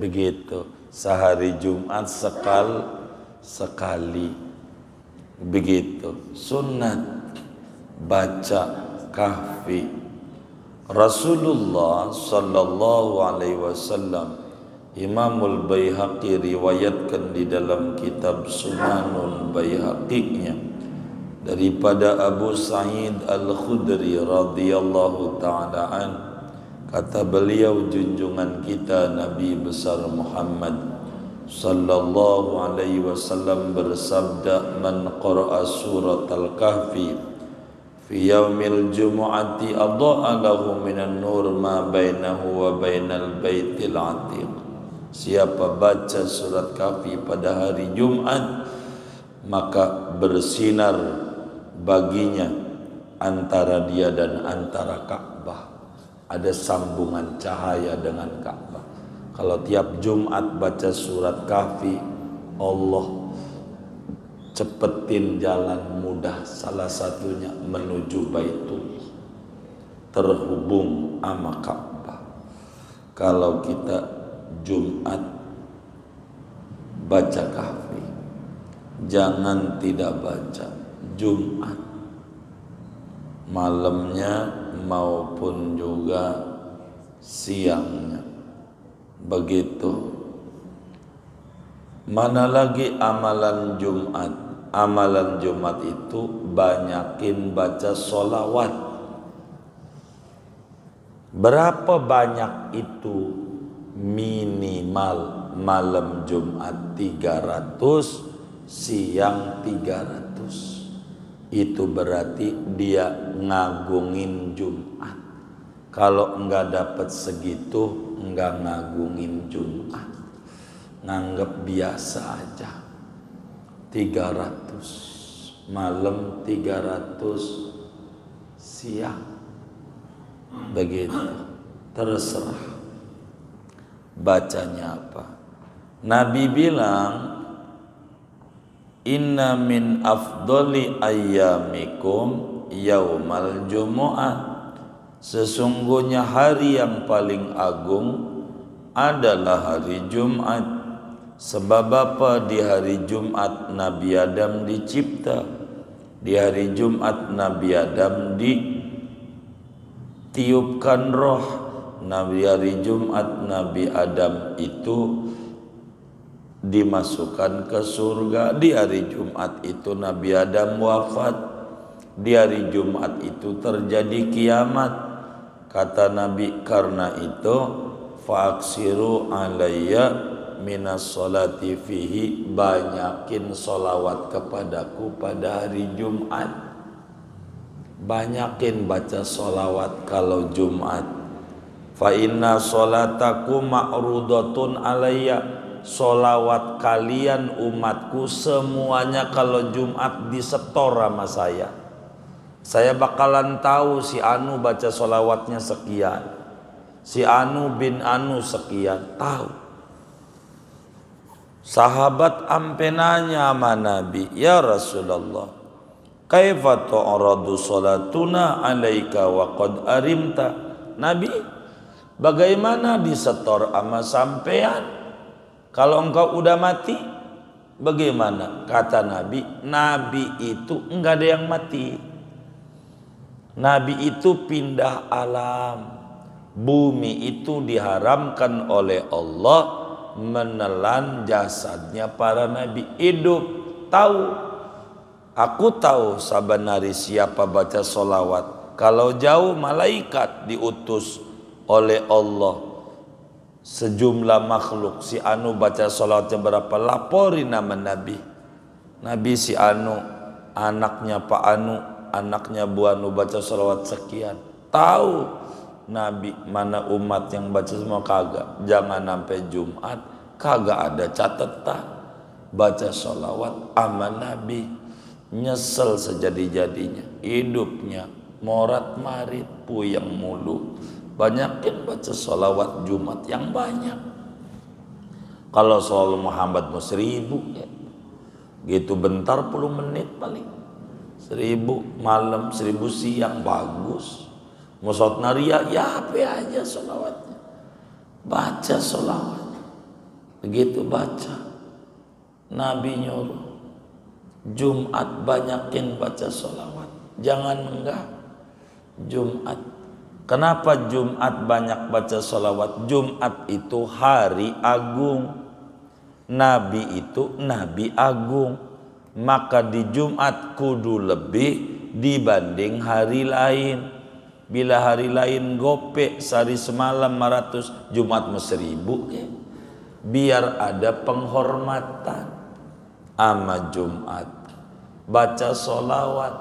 Begitu, sehari Jumat sekali. Begitu sunnat baca kahfi. Rasulullah sallallahu alaihi wasallam, Imamul Baihaqi riwayatkan di dalam kitab Sunanul Baihaqi-nya daripada Abu Sa'id Al-Khudri radhiyallahu taala an, kata beliau junjungan kita Nabi besar Muhammad sallallahu alaihi wasallam bersabda, man qara'a surat al-kahfi fi yaumil jumu'ati adha'a lahu minan nur ma bainahu wa bainal baitil atiq. Siapa baca surat kahfi pada hari Jumat, maka bersinar baginya antara dia dan antara Ka'bah, ada sambungan cahaya dengan Ka'bah. Kalau tiap Jumat baca surat kahfi, Allah cepetin jalan mudah, salah satunya menuju Baitullah, terhubung sama Ka'bah. Kalau kita Jumat baca kahfi, jangan tidak baca Jumat, malamnya maupun juga siangnya. Begitu. Mana lagi amalan Jumat? Amalan Jumat itu banyakin baca sholawat. Berapa banyak itu? Minimal malam Jumat 300, siang 300. Itu berarti dia ngagungin Jumat. Kalau enggak dapat segitu, enggak ngagungin Jumat, nganggep biasa aja. 300 malam, 300 siang, begitu. Terserah bacanya apa. Nabi bilang, inna min afdoli ayyamikum yaumal jumu'ah. Sesungguhnya hari yang paling agung adalah hari Jumat. Sebab apa? Di hari Jumat Nabi Adam dicipta. Di hari Jumat Nabi Adam ditiupkan roh. Di hari Jumat Nabi Adam itu dimasukkan ke surga. Di hari Jumat itu Nabi Adam wafat. Di hari Jumat itu terjadi kiamat. Kata Nabi, karena itu faaksiru alayya minas sholati fihi, banyakin sholawat kepadaku pada hari Jumat. Banyakin baca sholawat kalau Jumat. Fa inna sholataku ma'rudatun alayya, sholawat kalian umatku semuanya kalau Jumat disetor sama saya. Saya bakalan tahu si Anu baca sholawatnya sekian, si Anu bin Anu sekian, tahu. Sahabat ampe nanya sama Nabi, ya Rasulullah, kaifa tu'radu sholatuna alaika wa qad arimta. Nabi, bagaimana disetor sama sampean kalau engkau udah mati? Bagaimana? Kata Nabi, Nabi itu enggak ada yang mati. Nabi itu pindah alam. Bumi itu diharamkan oleh Allah menelan jasadnya para nabi hidup. Tahu, aku tahu sabanari siapa baca sholawat. Kalau jauh malaikat diutus oleh Allah, sejumlah makhluk, si Anu baca sholawatnya berapa, laporin nama Nabi. Nabi si Anu, anaknya Pak Anu, anaknya Bu Anu baca sholawat sekian. Tahu Nabi mana umat yang baca semua, kagak. Jangan sampai Jumat kagak ada catatan baca sholawat sama Nabi. Nyesel sejadi-jadinya hidupnya, morat marit puyeng mulu. Banyakin baca sholawat Jumat yang banyak. Kalau sholawat Muhammad mau 1000 ya. Gitu bentar 10 menit paling. 1000 malam, 1000 siang, bagus. Musot naria, ya apa aja sholawatnya. Baca sholawat. Begitu baca. Nabi nyuruh. Jumat banyakin baca sholawat. Jangan enggak. Jumat. Kenapa Jumat banyak baca sholawat? Jumat itu hari agung. Nabi itu Nabi agung. Maka di Jumat kudu lebih dibanding hari lain. Bila hari lain gope sehari semalam 500, Jumat 1000 ya. Biar ada penghormatan. Ama Jumat baca sholawat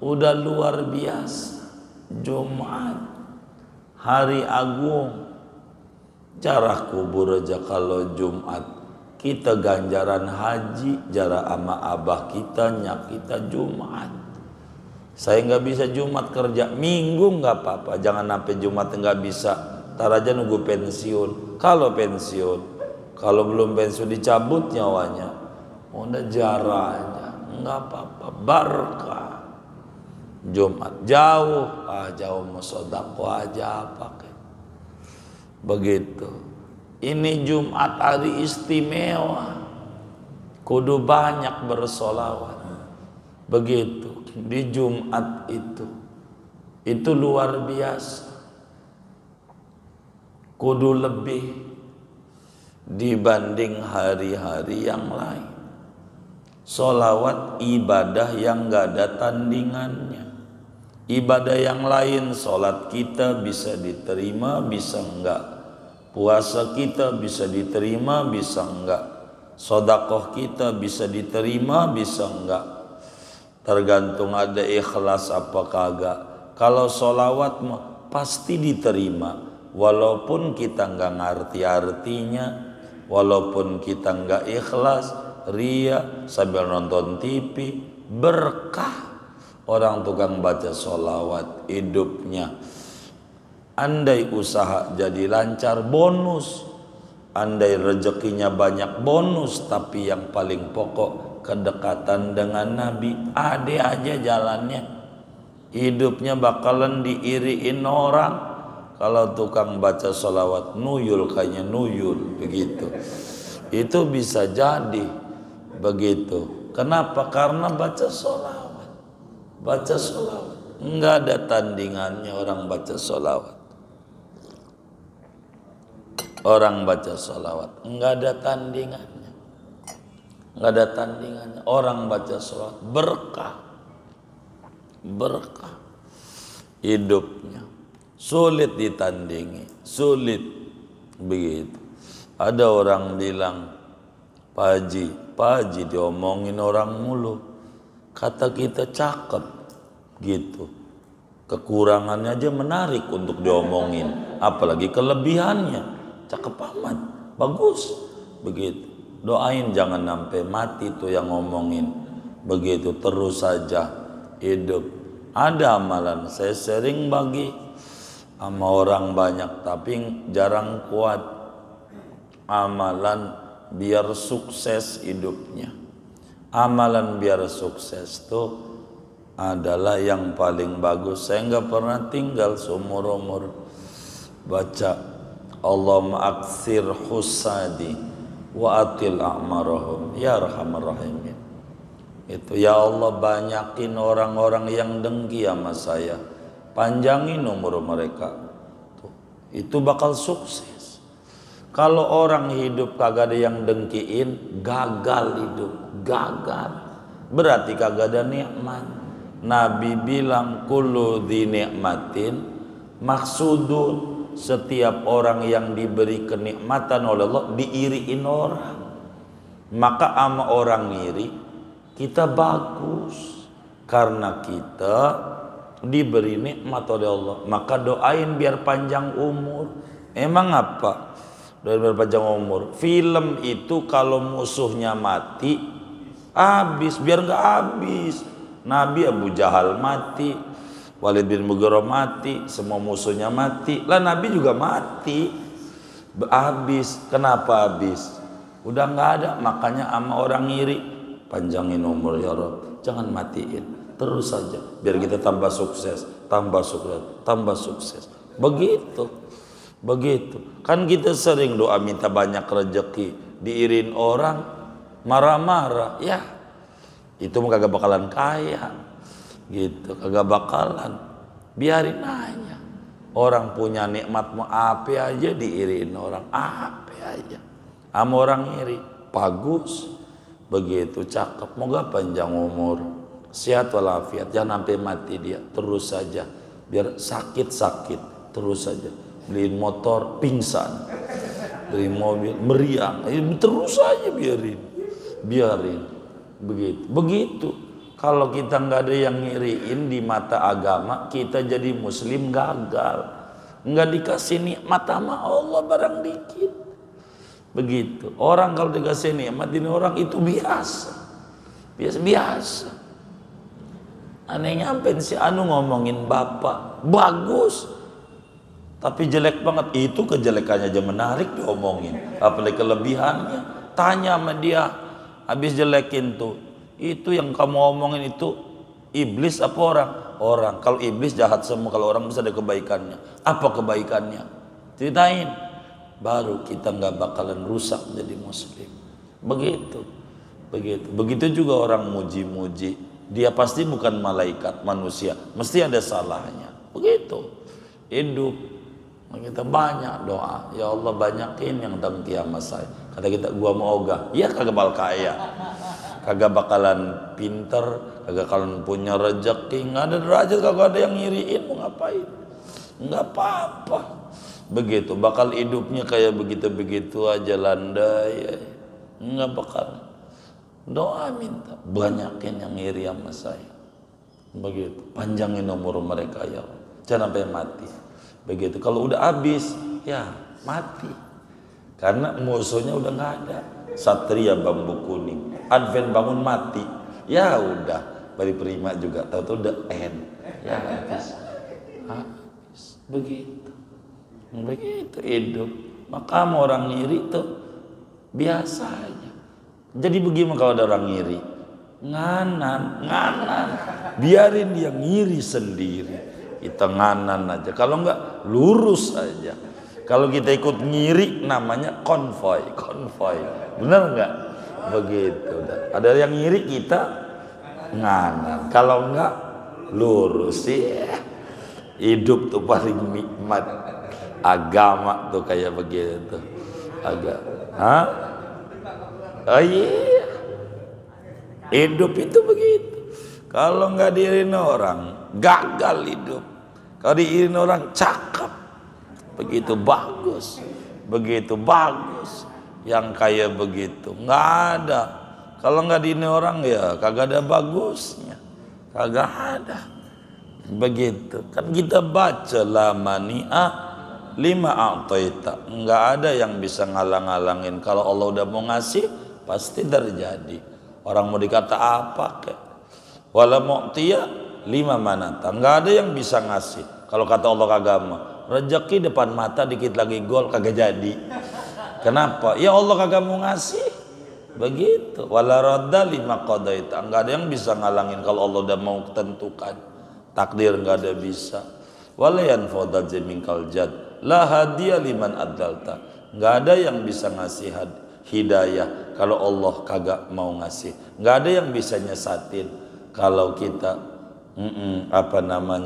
udah luar biasa. Jumat hari agung. Jarah kubur aja kalau Jumat. Kita ganjaran haji, jarah ama abah kita, nyak kita Jumat. Saya nggak bisa Jumat kerja, Minggu nggak apa-apa. Jangan sampai Jumat nggak bisa. Tar aja nunggu pensiun. Kalau pensiun, kalau belum pensiun dicabut nyawanya, udah jarah aja, nggak apa-apa. Barkah. Jumat jauh, jauh sodako aja pakai. Begitu. Ini Jumat hari istimewa. Kudu banyak bersolawat. Begitu. Di Jumat itu luar biasa. Kudu lebih dibanding hari-hari yang lain. Solawat ibadah yang gak ada tandingannya. Ibadah yang lain, solat kita bisa diterima, bisa enggak. Puasa kita bisa diterima, bisa enggak. Sodakoh kita bisa diterima, bisa enggak. Tergantung ada ikhlas apa kagak. Kalau solawat pasti diterima, walaupun kita nggak ngerti artinya, walaupun kita nggak ikhlas, ria sambil nonton TV. Berkah orang tukang baca solawat hidupnya. Andai usaha jadi lancar, bonus. Andai rezekinya banyak, bonus. Tapi yang paling pokok kedekatan dengan Nabi. Ade aja jalannya, hidupnya bakalan diiriin orang. Kalau tukang baca sholawat nuyul, kayaknya nuyul begitu. Itu bisa jadi begitu. Kenapa? Karena baca sholawat. Baca sholawat nggak ada tandingannya. Orang baca sholawat, orang baca sholawat nggak ada tandingannya. Nggak ada tandingannya. Orang baca sholawat berkah. Berkah hidupnya. Sulit ditandingi. Sulit. Begitu. Ada orang bilang, Pak Haji diomongin orang mulu. Kata kita cakep. Gitu. Kekurangannya aja menarik untuk diomongin. Apalagi kelebihannya. Cakep amat. Bagus. Begitu. Doain jangan sampai mati tuh yang ngomongin. Begitu terus saja hidup. Ada amalan saya sering bagi sama orang banyak tapi jarang kuat. Amalan biar sukses hidupnya. Amalan biar sukses tuh adalah yang paling bagus. Saya nggak pernah tinggal seumur umur baca Allahumma aktsir husadi wa atil a'marahum ya arhamar rahimin. Itu ya Allah, banyakin orang-orang yang dengki sama saya, panjangin umur mereka. Tuh, itu bakal sukses. Kalau orang hidup kagak ada yang dengkiin, gagal hidup, gagal. Berarti kagak ada nikmat. Nabi bilang kullu dzi nikmatin maksudun. Setiap orang yang diberi kenikmatan oleh Allah diiriin orang. Maka ama orang ngiri kita bagus. Karena kita diberi nikmat oleh Allah. Maka doain biar panjang umur. Emang apa? Doain biar panjang umur. Film itu kalau musuhnya mati, habis. Biar gak habis. Nabi Abu Jahal mati, Walid bin Mughirah mati, semua musuhnya mati. Lah Nabi juga mati. Habis. Kenapa habis? Udah nggak ada. Makanya ama orang ngiri, panjangin umur ya Rabb, jangan matiin. Terus saja biar kita tambah sukses, tambah sukses, tambah sukses. Begitu. Begitu. Kan kita sering doa minta banyak rezeki, diirin orang marah-marah. Ya. itu mah kagak bakalan kaya gitu, kagak bakalan. Biarin aja. Orang punya nikmat mau apa aja diiriin orang, apa aja. Sama orang iri, bagus, begitu cakep, moga panjang umur, sehat walafiat, jangan sampai mati dia, terus saja. Biar sakit-sakit, terus saja. Beliin motor, pingsan, beli mobil, meriang, terus saja biarin, begitu. Kalau kita nggak ada yang ngiriin di mata agama, kita jadi muslim gagal. Nggak dikasih nikmat sama Allah barang dikit. Begitu. Orang kalau dikasih nikmat ini orang itu biasa. Aneh nyampein si Anu ngomongin bapak, bagus. Tapi jelek banget. Itu kejelekannya aja menarik diomongin. Apalagi kelebihannya. Tanya sama dia, habis jelekin tuh. Itu yang kamu omongin itu iblis apa orang? Orang. Kalau iblis jahat semua, kalau orang bisa ada kebaikannya. Apa kebaikannya? Ceritain. Baru kita nggak bakalan rusak jadi muslim. Begitu juga orang muji-muji. Dia pasti bukan malaikat, manusia. Mesti ada salahnya. Begitu. Hidup. Kita banyak doa. Ya Allah banyakin yang dengki sama saya. Kata kita, gua mau ogah. Ya kagak bakal kaya. Kagak bakalan pinter, kagak bakalan punya rezeki, nggak ada derajat, kagak ada yang ngiriin, mau ngapain? Nggak apa-apa. Begitu, bakal hidupnya kayak begitu-begitu aja landai, nggak bakal. Doa minta, banyakin yang ngiri sama saya. Begitu, panjangin umur mereka ya Allah. Jangan sampai mati. Begitu, kalau udah habis, ya mati. Karena musuhnya udah nggak ada. Satria bambu kuning, Advent bangun mati, ya udah bari prima juga, tahu-tahu udah end, ya habis. Begitu hidup. Maka mau orang ngiri tuh biasa aja. Jadi bagaimana kalau ada orang ngiri? Nganan, biarin dia ngiri sendiri. Kita nganan aja. Kalau enggak lurus aja. Kalau kita ikut ngiri namanya konvoy. Benar enggak? Begitu. Ada yang ngiri kita nganan. Kalau enggak lurus sih. Hidup tuh paling nikmat. Agama tuh kayak begitu. Oh iya. Hidup itu begitu. Kalau enggak diirin orang, gagal hidup. Kalau diirin orang, cakep. Begitu bagus. Yang kayak begitu nggak ada. Kalau nggak diini orang ya kagak ada bagusnya, kagak ada. Begitu kan kita baca la mani'a lima a'taita, nggak ada yang bisa ngalang-ngalangin. Kalau Allah udah mau ngasih pasti terjadi. Orang mau dikata apa kek, wala mu'tiya lima manata, nggak ada yang bisa ngasih. Kalau kata Allah kagak mau, rezeki depan mata dikit lagi gol kagak jadi. Kenapa? Ya Allah kagak mau ngasih. Begitu. Wala radda lima qadaita. Enggak ada yang bisa ngalangin kalau Allah udah mau tentukan. Takdir enggak ada bisa. Wala yanfadha minkal jad. La hadiya liman adlalta. Enggak ada yang bisa ngasih hidayah kalau Allah kagak mau ngasih. Enggak ada yang bisa nyesatin kalau kita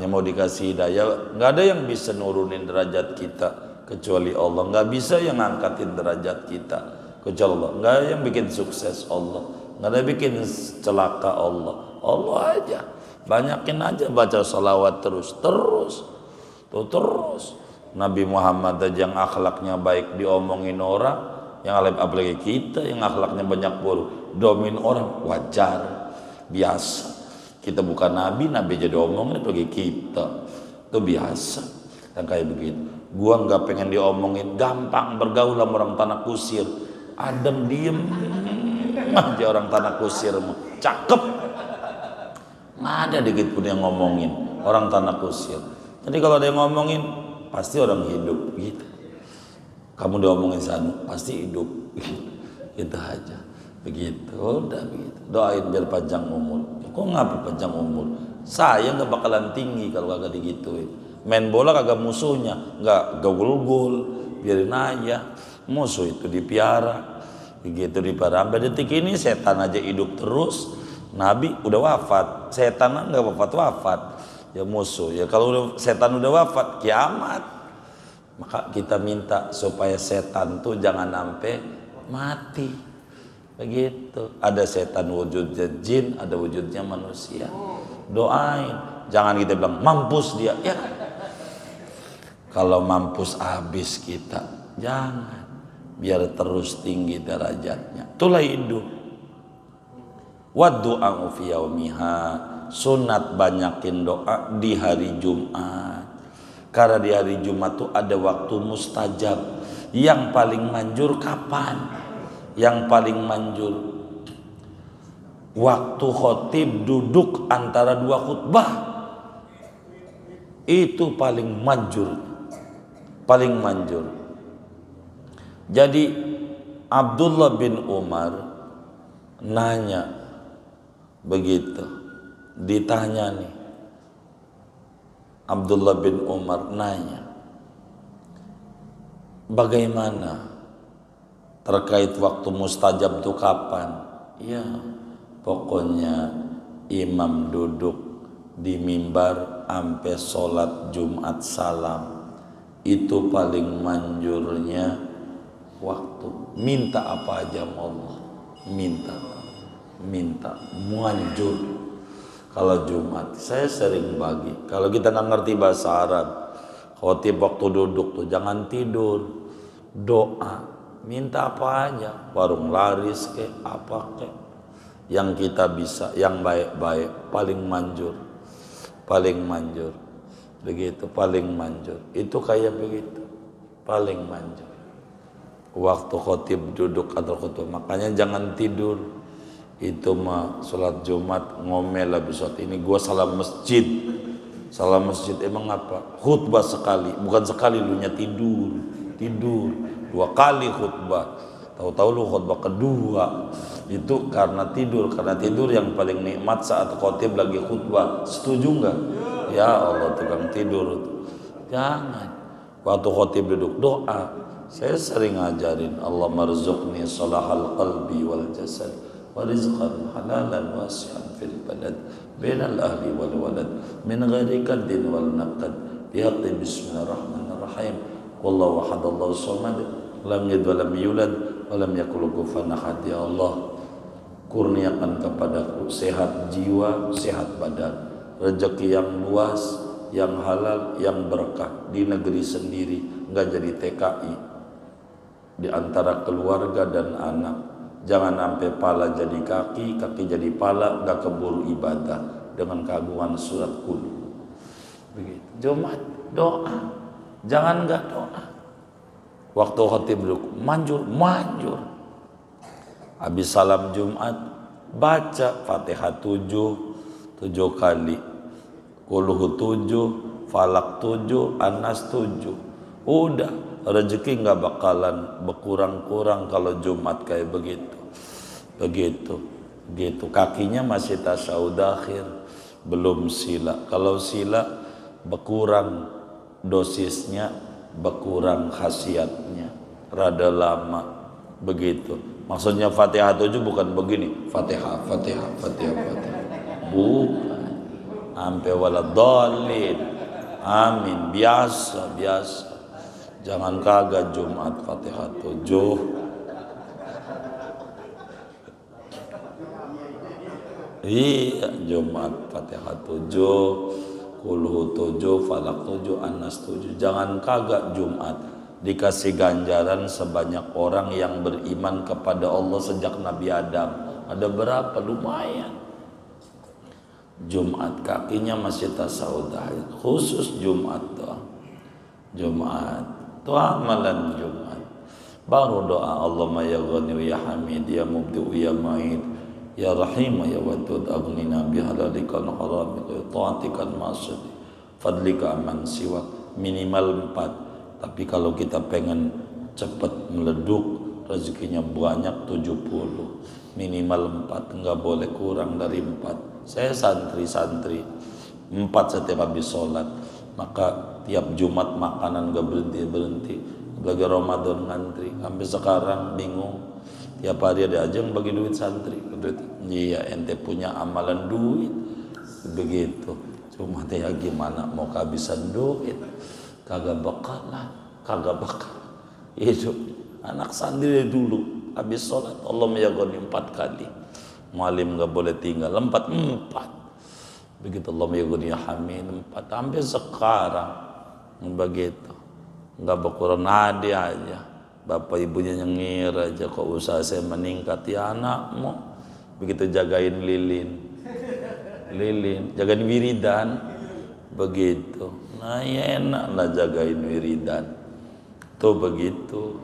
mau dikasih hidayah. Enggak ada yang bisa nurunin derajat kita kecuali Allah. Nggak bisa yang ngangkatin derajat kita kecuali Allah. Nggak ada yang bikin sukses Allah, nggak ada yang bikin celaka Allah. Allah aja. Banyakin aja baca salawat terus. Nabi Muhammad aja yang akhlaknya baik diomongin orang, yang apalagi kita yang akhlaknya banyak buruk, domin orang wajar, biasa. Kita bukan nabi aja diomongin apalagi kita, itu biasa. Yang kayak begitu. Gua nggak pengen diomongin, gampang bergaul sama orang tanah kusir, adem diem aja orang tanah kusir, cakep, nggak ada dikit pun yang ngomongin orang tanah kusir. Jadi kalau ada yang ngomongin pasti orang hidup gitu. Kamu diomongin sana pasti hidup gitu aja. Begitu, udah begitu. Doain biar panjang umur. Kok ngapa panjang umur? Saya nggak bakalan tinggi kalau kagak digituin. Main bola kagak musuhnya, nggak gol, biarin aja. Musuh itu dipiara, begitu dipiara. Sampai detik ini setan aja hidup terus, Nabi udah wafat, setan nggak wafat ya musuh ya. Kalau setan udah wafat kiamat. Maka kita minta supaya setan tuh jangan sampai mati. Begitu. Ada setan wujudnya jin, ada wujudnya manusia. Doain, jangan kita bilang mampus dia ya. Kalau mampus habis kita, jangan. Biar terus tinggi derajatnya. Itulah hidup. Wa du'a fi yaumiha, sunat banyakin doa di hari Jumat. Karena di hari Jumat itu ada waktu mustajab. Yang paling manjur kapan? Yang paling manjur waktu khotib duduk antara dua khutbah. Itu paling manjur. Paling manjur. Jadi Abdullah bin Umar nanya begitu. Ditanya nih, Abdullah bin Umar nanya, bagaimana terkait waktu mustajab itu kapan? Ya, pokoknya imam duduk di mimbar sampai sholat Jumat salam, itu paling manjurnya waktu. Minta apa aja Allah, minta manjur. Kalau Jumat, saya sering bagi. Kalau kita nggak ngerti bahasa Arab, khotib waktu duduk tuh jangan tidur, doa, minta apa aja, warung laris ke, apa ke, yang kita bisa, yang baik-baik, paling manjur, begitu, paling manjur. Itu kayak begitu, paling manjur. Waktu khotib duduk atau khutbah, makanya jangan tidur. Itu mah sholat Jumat ngomel habis sholat ini gua salam masjid emang apa? Khutbah sekali, bukan sekali lu nya tidur 2 kali khutbah, tahu-tahu lu khutbah kedua itu karena tidur yang paling nikmat saat khotib lagi khutbah. Setuju nggak? Ya Allah, tukang tidur itu jangan. Waktu khotib duduk doa, saya sering ngajarin Allah marzuqni salahal qalbi wal jasad warizqan halalan wasi'an fil balad bainal ahli wal walad min ghairi kaddin wal naqad bihaqqi bismillahirrahmanirrahim wallahu ahad Allahu samad lam yalid wa lam yulad wa lam yakul lahu kufuwan ahad. Ya Allah, kurniakan kepadaku sehat jiwa, sehat badan, rezeki yang luas, yang halal, yang berkah di negeri sendiri, enggak jadi TKI di antara keluarga dan anak. Jangan sampai pala jadi kaki, kaki jadi pala, gak keburu ibadah dengan keagungan surat Qul. Begitu. Jumat doa, jangan gak doa. Waktu khatib duduk manjur. Habis salam Jumat baca Fatihah 7 kali, Qulhu 7, Falak 7, Anas 7. Udah, rezeki nggak bakalan berkurang-kurang kalau Jumat kayak begitu. Kakinya masih tasyahud akhir, belum sila. Kalau sila berkurang dosisnya, berkurang khasiatnya, rada lama begitu. Maksudnya Fatihah 7 bukan begini, Fatihah. Bukan. Sampai waladhdallin. Amin, biasa. Jangan kagak Jumat Fatihah 7. Iya, Jumat Fatihah 7, Qulhu 7, Falak 7, Anas 7. Jangan kagak Jumat. Dikasih ganjaran sebanyak orang yang beriman kepada Allah sejak Nabi Adam. Ada berapa? Lumayan. Jumat kakinya masih tasawuf akhir. Khusus Jumat doang. Jumat itu amalan Jumat. Baru doa Allahumma ya Ghani ya Hamid ya Mubdi ya Ma'id ya Rahim ya Wadud aghnina bihalalika an haramika ya ta'atika masjid fadlika aman siwa. Minimal 4. Tapi kalau kita pengen cepat meleduk, rezekinya banyak 70. Minimal 4, enggak boleh kurang dari 4. Saya santri 4 setiap habis sholat. Maka tiap Jumat makanan enggak berhenti. Lagi Ramadan ngantri. Sampai sekarang bingung. Tiap hari ada aja yang bagi duit santri. Duit. Iya, ente punya amalan duit. Begitu. Cuma teh ya gimana mau kehabisan duit. Kagak bakalan, kagak bakal. Itu anak santri dulu habis sholat Allah meyagoni 4 kali. Mualim nggak boleh tinggal 4. Begitu Allah meyagoni Hamid 4 sampai sekarang begitu. Nggak berkurang nadi aja. Bapak ibunya nyengir aja, kok usaha saya meningkat ya anakmu. Begitu jagain lilin, jagain wiridan, begitu. Nah ya enak lah jagain wiridan. Tuh begitu.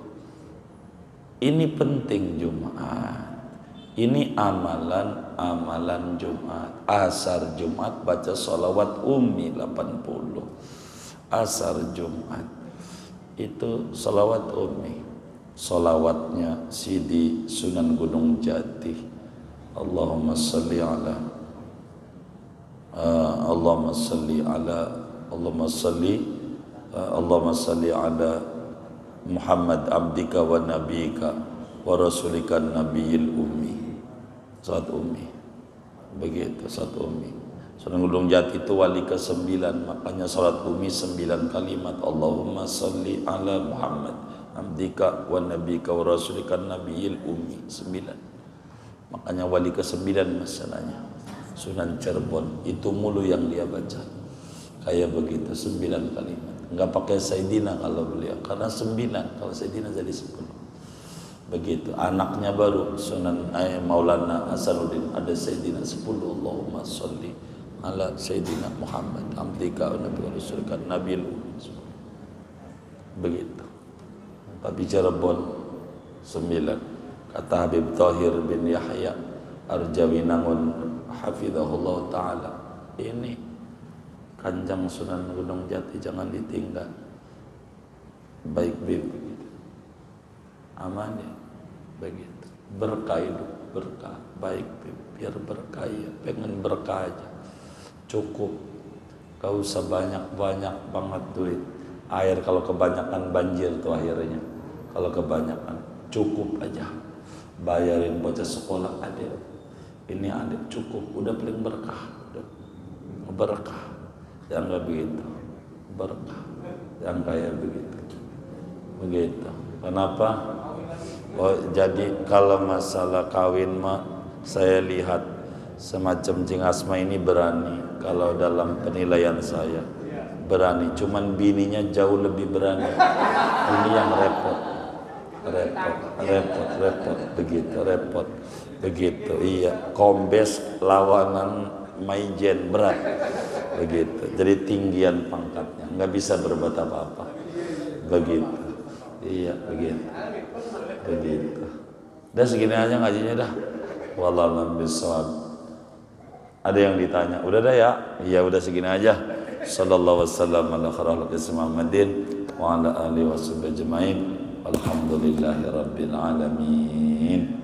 Ini penting Jumat. Ini amalan Jumat. Asar Jumat baca sholawat Ummi 80. Asar Jumat itu sholawat Ummi. Sholawatnya Sidi Sunan Gunung Jati. Allahumma salli ala Allahumma salli ala Allahumma salli ala Muhammad abdika wa nabiyika wa rasulika nabiyil ummi. Salat Ummi. Begitu salat Ummi. Sunan Gunung Jati itu wali ke-9, makanya salat Ummi 9 kalimat. Allahumma salli ala Muhammad abdika wa nabiyika wa rasulika nabiyil ummi 9. Makanya wali ke-9 masalahnya. Sunan Cirebon itu mulu yang dia baca. Kayak begitu 9 kalimat. Enggak pakai Sayyidina kalau beliau karena 9, kalau Sayyidina jadi 10. Begitu. Anaknya baru Sunan Maulana Hasanuddin ada Sayyidina 10. Allahumma sholli ala Sayyidina Muhammad abdika wa nabiyika wa rasulika nabiyil ummi. Begitu. Tapi Cirebon 9. Kata Habib Tahir bin Yahya Arjawi Nangun hafizahullah ta'ala, ini Kanjeng Sunan Gunung Jati jangan ditinggal. Baik Bib, aman ya, begitu. Berkah hidup, berkah. Baik Bib, biar berkah ya. Pengen berkah aja, cukup. Gak usah banyak-banyak banget duit. Air kalau kebanyakan banjir tuh akhirnya. Kalau kebanyakan cukup aja. Bayarin bocah sekolah adik. Ini adik cukup, udah paling berkah. Berkah. Yang gak begitu. Berkah. Yang kayak begitu. Begitu. Kenapa? Oh, jadi kalau masalah kawin mah saya lihat semacam Cing Asma ini berani. Kalau dalam penilaian saya berani, cuman bininya jauh lebih berani. Ini yang repot, begitu. Iya, kombes lawanan Maijen berat, begitu. Jadi tinggian pangkatnya, nggak bisa berbuat apa-apa, begitu. Iya, begitu. Udah segini aja ngajinya dah. Wallahu a'lam. Ada yang ditanya, udah dah ya? Iya udah segini aja. Sallallahu wasallam ala khairil Muhammadin wa ala alihi washabihi ajmain. Alhamdulillahi rabbil alamin.